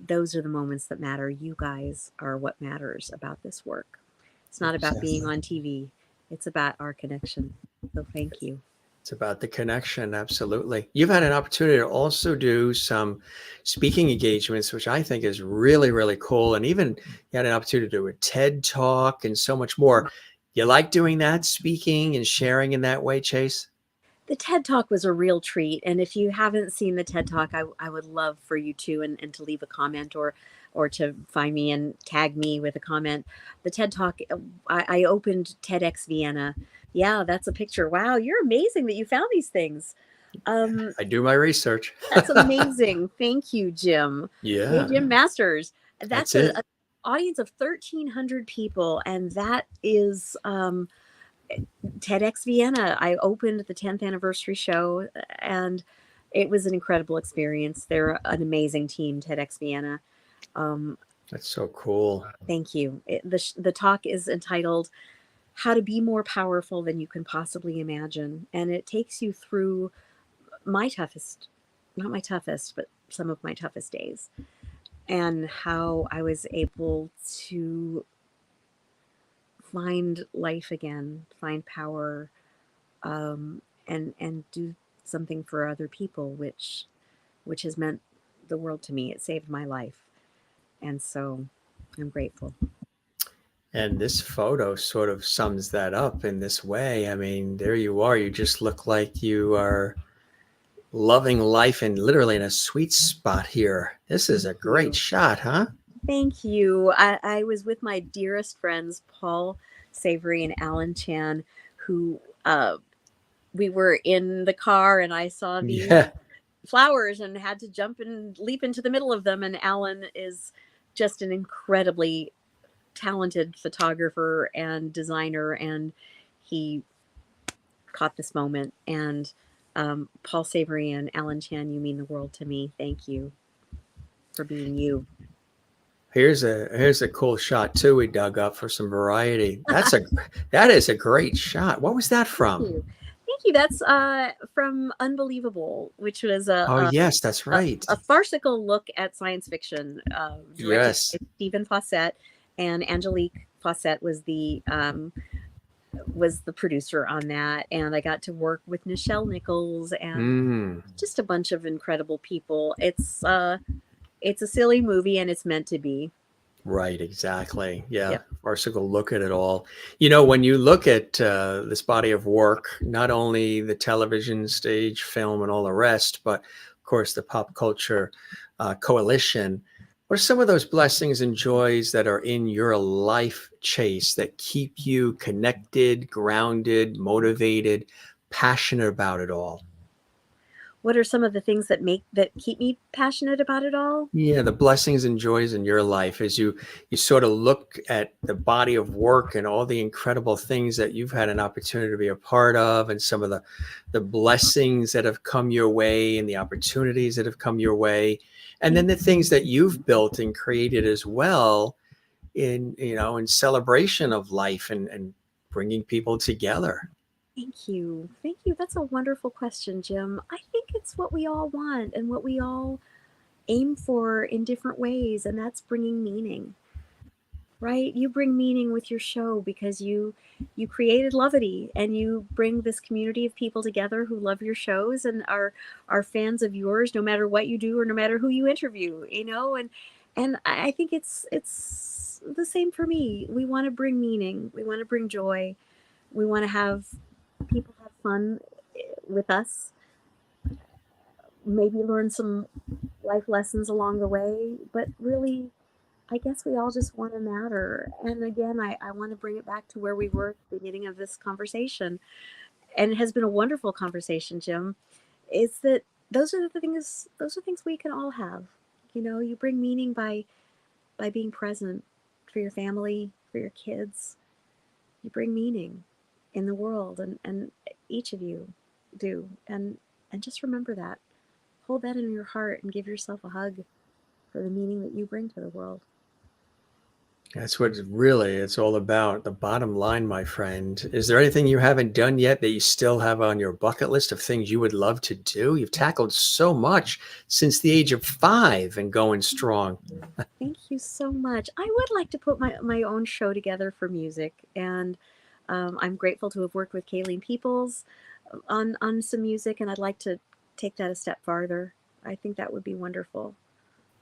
Those are the moments that matter. You guys are what matters about this work. It's not about being on TV. It's about our connection. So thank you. It's about the connection. Absolutely. You've had an opportunity to also do some speaking engagements, which I think is really, really cool. And even you had an opportunity to do a TED Talk and so much more. You like doing that, speaking and sharing in that way, Chase? The TED Talk was a real treat. And if you haven't seen the TED Talk, I would love for you to, and to leave a comment or to find me and tag me with a comment. The TED Talk, I opened TEDx Vienna. Yeah, that's a picture. Wow, you're amazing that you found these things. I do my research. That's amazing. Thank you, Jim. Yeah. Hey, Jim Masters. That's an audience of 1,300 people. And that is TEDx Vienna. I opened the 10th anniversary show, and it was an incredible experience. They're an amazing team, TEDx Vienna. That's so cool. Thank you. The talk is entitled How to Be More Powerful Than You Can Possibly Imagine. And it takes you through not my toughest, but some of my toughest days, and how I was able to find life again, find power, and do something for other people, which has meant the world to me. It saved my life. And so I'm grateful. And this photo sort of sums that up in this way. I mean, there you are. You just look like you are loving life and literally in a sweet spot here. This is a great shot, huh? Thank you. I was with my dearest friends, Paul Savory and Alan Chan, who we were in the car and I saw these flowers and had to jump and leap into the middle of them. And Alan is just an incredibly talented photographer and designer, and he caught this moment. And Paul Savory and Alan Chan, you mean the world to me. Thank you for being you. Here's a cool shot too. We dug up for some variety. That is a great shot. What was that from? Thank you. That's from Unbelievable, which was yes, that's right. A farcical look at science fiction. Directed by Stephen Fawcett, and Angelique Fawcett was the producer on that. And I got to work with Nichelle Nichols and just a bunch of incredible people. It's a silly movie and it's meant to be. Right, exactly. Yeah, yep. Farcical look at it all. You know, when you look at this body of work, not only the television, stage, film, and all the rest, but of course the pop culture coalition, what are some of those blessings and joys that are in your life, Chase, that keep you connected, grounded, motivated, passionate about it all? What are some of the things that keep me passionate about it all? Yeah, the blessings and joys in your life as you sort of look at the body of work and all the incredible things that you've had an opportunity to be a part of, and some of the blessings that have come your way and the opportunities that have come your way, and then the things that you've built and created as well in celebration of life and bringing people together. Thank you. Thank you. That's a wonderful question, Jim. I think it's what we all want and what we all aim for in different ways, and that's bringing meaning. Right? You bring meaning with your show because you created Lovity, and you bring this community of people together who love your shows and are fans of yours, no matter what you do or no matter who you interview, and I think it's the same for me. We want to bring meaning. We want to bring joy. We want to have people have fun with us, maybe learn some life lessons along the way, but really, I guess we all just want to matter. And again, I want to bring it back to where we were at the beginning of this conversation, and it has been a wonderful conversation, Jim. Is that those are things we can all have. You bring meaning by being present for your family, for your kids. You bring meaning in the world, and each of you do, and just remember that. Hold that in your heart and give yourself a hug for the meaning that you bring to the world. That's what it's all about. The bottom line, my friend. Is there anything you haven't done yet that you still have on your bucket list of things you would love to do? You've tackled so much since the age of 5 and going strong. Thank you so much. I would like to put my own show together for music, and I'm grateful to have worked with Kayleen Peoples on some music, and I'd like to take that a step farther. I think that would be wonderful.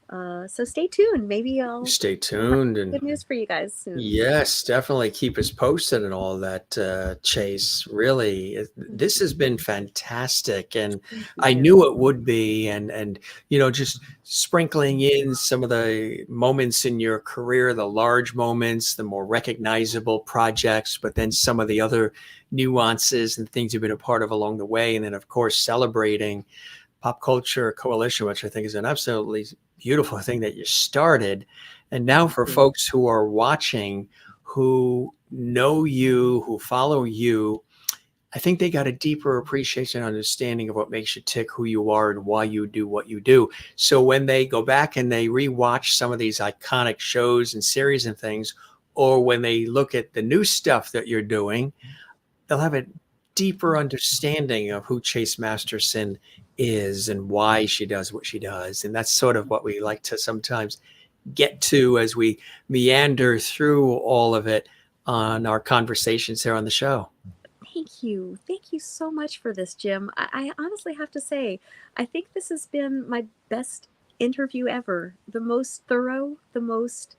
So stay tuned. Maybe I'll stay tuned and good news for you guys soon. Yes, definitely keep us posted and all that, Chase. Really, this has been fantastic, and I knew it would be. And just sprinkling in some of the moments in your career, the large moments, the more recognizable projects, but then some of the other nuances and things you've been a part of along the way, and then of course celebrating Pop Culture Coalition, which I think is an absolutely beautiful thing that you started. And now for folks who are watching, who know you, who follow you, I think they got a deeper appreciation and understanding of what makes you tick, who you are, and why you do what you do. So when they go back and they rewatch some of these iconic shows and series and things, or when they look at the new stuff that you're doing, they'll have a deeper understanding of who Chase Masterson is and why she does what she does. And that's sort of what we like to sometimes get to as we meander through all of it on our conversations here on the show. Thank you. Thank you so much for this, Jim. I honestly have to say, I think this has been my best interview ever. The most thorough, the most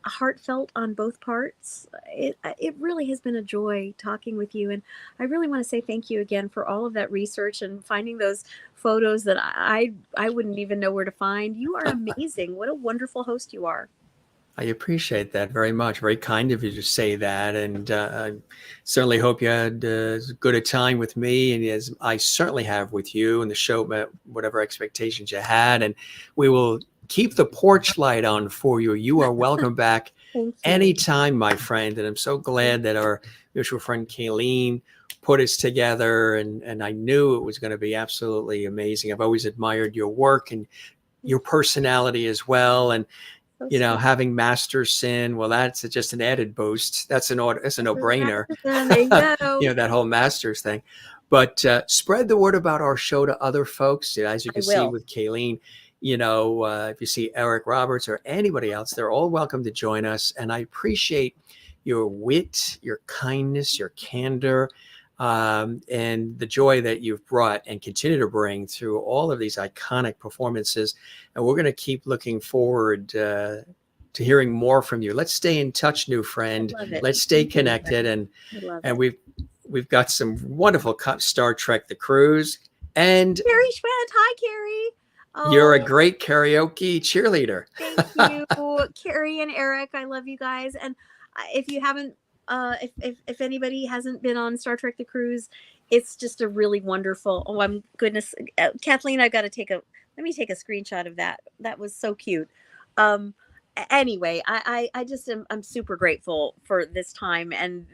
heartfelt on both parts. It really has been a joy talking with you, and I really want to say thank you again for all of that research and finding those photos that I wouldn't even know where to find. You are amazing. What a wonderful host you are. I appreciate that very much. Very kind of you to say that. And I certainly hope you had as good a time with me, and as I certainly have with you, and the show met whatever expectations you had. And we will keep the porch light on for you. You are welcome back anytime, my friend. And I'm so glad that our mutual friend Kayleen put us together. And I knew it was going to be absolutely amazing. I've always admired your work and your personality as well. And you know, having Masterson, well, that's just an added boost. That's a no-brainer. There you go. You know, that whole Masters thing. But spread the word about our show to other folks. As you can see with Kayleen, you know, if you see Eric Roberts or anybody else, they're all welcome to join us. And I appreciate your wit, your kindness, your candor, and the joy that you've brought and continue to bring through all of these iconic performances. And we're going to keep looking forward to hearing more from you. Let's stay in touch, new friend. Let's stay connected. And we've got some wonderful Star Trek The Cruise. And Carrie Schwent. Hi, Carrie. Oh, you're a great karaoke cheerleader. Thank you, Carrie and Eric. I love you guys. And if you haven't, if anybody hasn't been on Star Trek The Cruise, it's just a really wonderful, oh my goodness, Kathleen, I've got to let me take a screenshot of that. That was so cute. Anyway, I'm super grateful for this time, and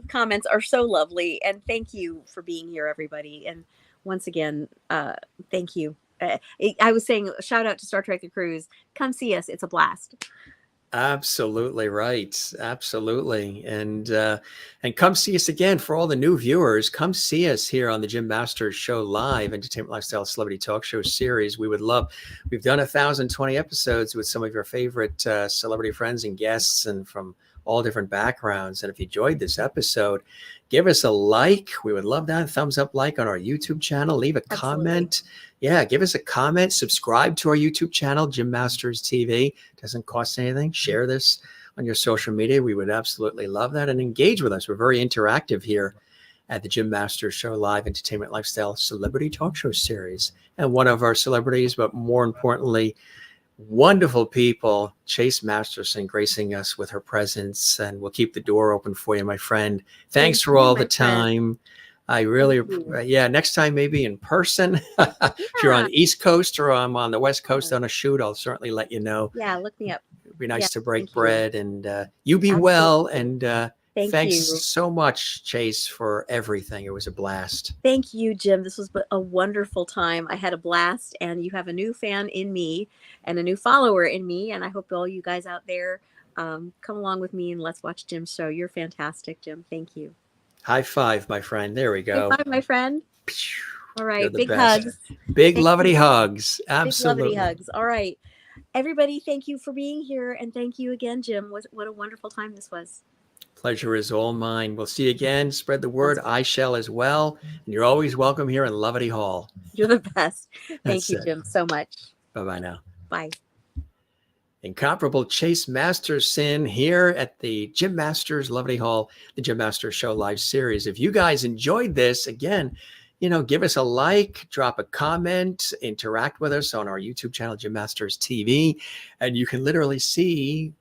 comments are so lovely, and thank you for being here, everybody. And once again, thank you. I was saying, shout out to Star Trek The Cruise. Come see us. It's a blast. Absolutely right. Absolutely. And come see us again. For all the new viewers, come see us here on the Jim Masters Show Live, Entertainment Lifestyle Celebrity Talk Show series. We would love, we've done 1,020 episodes with some of your favorite celebrity friends and guests, and from all different backgrounds. And if you enjoyed this episode, give us a like. We would love that. Thumbs up like on our YouTube channel. Leave a comment. Yeah, give us a comment. Subscribe to our YouTube channel, Jim Masters TV. Doesn't cost anything. Share this on your social media. We would absolutely love that. And engage with us. We're very interactive here at the Jim Masters Show Live, Entertainment Lifestyle Celebrity Talk Show series. And one of our celebrities, but more importantly, wonderful people, Chase Masterson, gracing us with her presence, and we'll keep the door open for you, my friend. Thanks for all the time. I really, next time maybe in person. If you're on the East Coast or I'm on the West Coast on a shoot, I'll certainly let you know. Yeah, look me up. It'd be nice to break bread, and you be well. And thanks so much, Chase, for everything. It was a blast. Thank you, Jim. This was a wonderful time. I had a blast, and you have a new fan in me and a new follower in me. And I hope all you guys out there come along with me and let's watch Jim's show. You're fantastic, Jim. Thank you. High five, my friend. There we go. High five, my friend. All right. Big best. Hugs. Big lovely hugs. Absolutely. Big lovely hugs. All right. Everybody, thank you for being here. And thank you again, Jim. What a wonderful time this was. Pleasure is all mine. We'll see you again. Spread the word. I shall as well. And you're always welcome here in Lovety Hall. You're the best. Thank you, Jim, so much. Bye-bye now. Bye. Incomparable Chase Masterson here at the Jim Masters Lovety Hall, the Jim Masters Show Live series. If you guys enjoyed this, again, give us a like, drop a comment, interact with us on our YouTube channel, Jim Masters TV, and you can literally see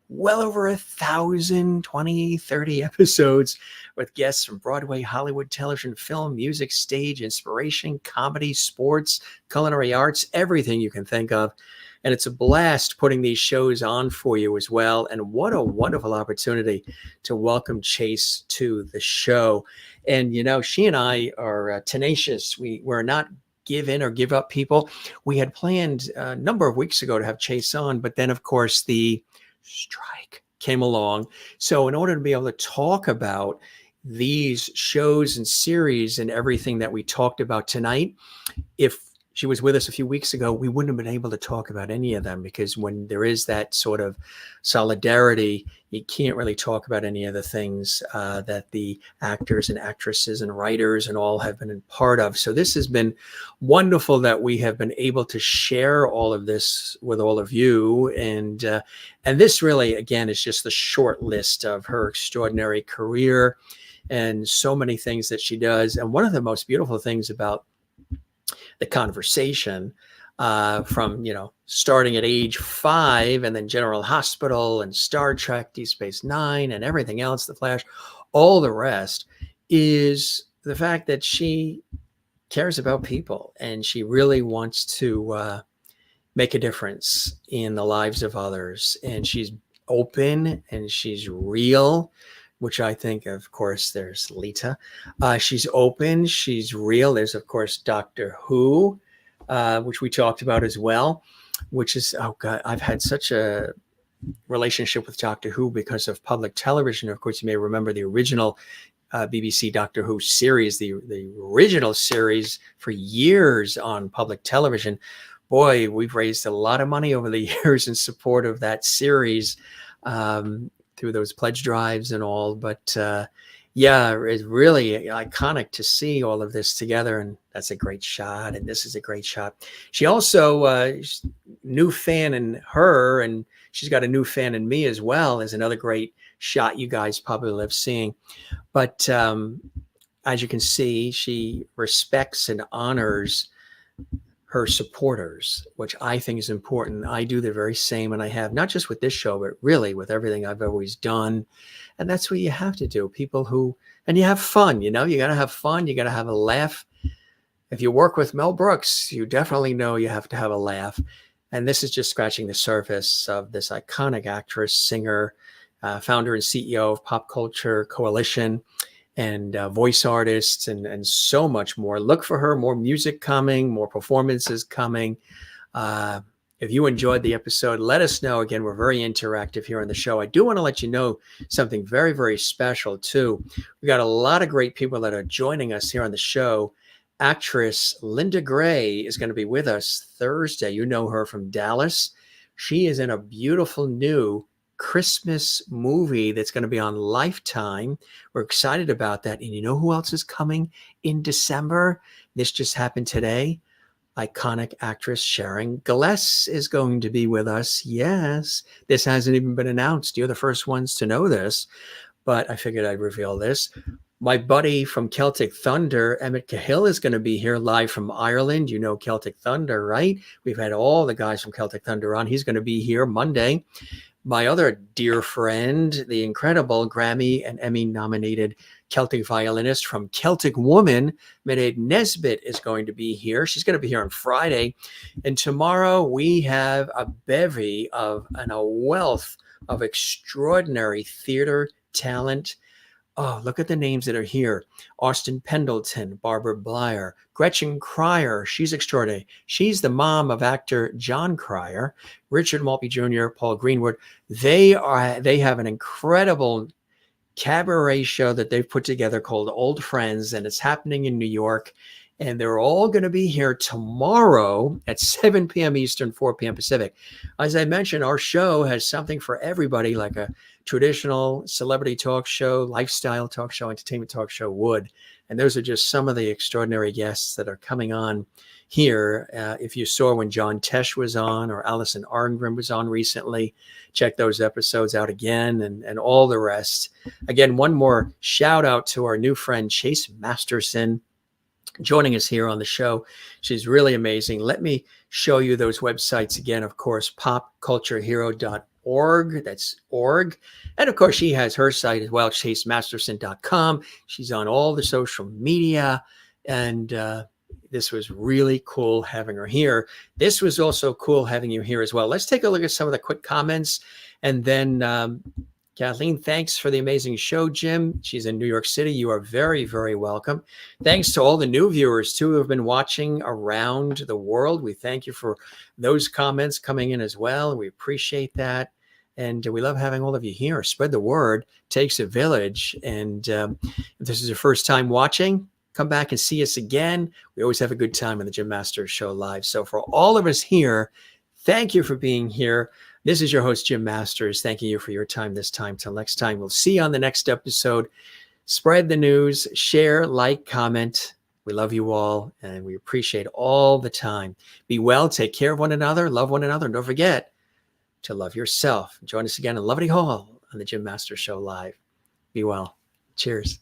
well over 1,000, 20, 30 episodes with guests from Broadway, Hollywood, television, film, music, stage, inspiration, comedy, sports, culinary arts, everything you can think of. And it's a blast putting these shows on for you as well. And what a wonderful opportunity to welcome Chase to the show. And, she and I are tenacious. We're not give in or give up people. We had planned a number of weeks ago to have Chase on, but then, of course, the strike came along. So in order to be able to talk about these shows and series and everything that we talked about tonight, if she was with us a few weeks ago, we wouldn't have been able to talk about any of them, because when there is that sort of solidarity, you can't really talk about any of the things that the actors and actresses and writers and all have been a part of. So this has been wonderful that we have been able to share all of this with all of you. And this really, again, is just the short list of her extraordinary career and so many things that she does. And one of the most beautiful things about the conversation, from, starting at age 5 and then General Hospital and Star Trek, Deep Space Nine and everything else, The Flash, all the rest, is the fact that she cares about people and she really wants to make a difference in the lives of others. And she's open and she's real, which I think, of course, there's Leeta. She's open, she's real. There's, of course, Doctor Who, which we talked about as well, which is, oh God, I've had such a relationship with Doctor Who because of public television. Of course, you may remember the original BBC Doctor Who series, the original series for years on public television. Boy, we've raised a lot of money over the years in support of that series. Through those pledge drives and all. But yeah, it's really iconic to see all of this together. And that's a great shot. And this is a great shot. She also, new fan in her, and she's got a new fan in me as well, is another great shot you guys probably love seeing. But as you can see, she respects and honors her supporters, which I think is important. I do the very same, and I have, not just with this show, but really with everything I've always done. And that's what you have to do. People who, and you have fun, you got to have fun. You got to have a laugh. If you work with Mel Brooks, you definitely know you have to have a laugh. And this is just scratching the surface of this iconic actress, singer, founder and CEO of Pop Culture Coalition, and voice artists, and so much more. Look for her, more music coming, more performances coming. If you enjoyed the episode, let us know. Again, we're very interactive here on the show. I do want to let you know something very, very special too. We got a lot of great people that are joining us here on the show. Actress Linda Gray is going to be with us Thursday. You know her from Dallas. She is in a beautiful new Christmas movie that's going to be on Lifetime. We're excited about that. And you know who else is coming in December? This just happened today. Iconic actress Sharon Gillespie is going to be with us. Yes, this hasn't even been announced. You're the first ones to know this, but I figured I'd reveal this. My buddy from Celtic Thunder, Emmett Cahill, is going to be here live from Ireland. You know Celtic Thunder, right? We've had all the guys from Celtic Thunder on. He's going to be here Monday. My other dear friend, the incredible Grammy and Emmy nominated Celtic violinist from Celtic Woman, Mairead Nesbitt, is going to be here. She's going to be here on Friday. And tomorrow we have a bevy of, and a wealth of extraordinary theater talent. Oh, look at the names that are here. Austin Pendleton, Barbara Blyer, Gretchen Cryer. She's extraordinary. She's the mom of actor John Cryer, Richard Maltby Jr., Paul Greenwood. They have an incredible cabaret show that they've put together called Old Friends, and it's happening in New York. And they're all going to be here tomorrow at 7 p.m. Eastern, 4 p.m. Pacific. As I mentioned, our show has something for everybody, like a traditional celebrity talk show, lifestyle talk show, entertainment talk show would. And those are just some of the extraordinary guests that are coming on here. If you saw when John Tesh was on, or Alison Arngrim was on recently, check those episodes out again, and all the rest. Again, one more shout out to our new friend, Chase Masterson, joining us here on the show. She's really amazing. Let me show you those websites again. Of course, popculturehero.org. That's org. And of course, she has her site as well, chasemasterson.com. She's on all the social media. And this was really cool having her here. This was also cool having you here as well. Let's take a look at some of the quick comments. And then Kathleen, thanks for the amazing show, Jim. She's in New York City. You are very, very welcome. Thanks to all the new viewers, too, who have been watching around the world. We thank you for those comments coming in as well. We appreciate that. And we love having all of you here. Spread the word. Takes a village. And if this is your first time watching, come back and see us again. We always have a good time on the Jim Masters Show Live. So for all of us here, thank you for being here. This is your host, Jim Masters. Thanking you for your time this time. Till next time, we'll see you on the next episode. Spread the news, share, like, comment. We love you all, and we appreciate all the time. Be well, take care of one another, love one another, and don't forget to love yourself. Join us again in Lovely Hall on the Jim Masters Show Live. Be well. Cheers.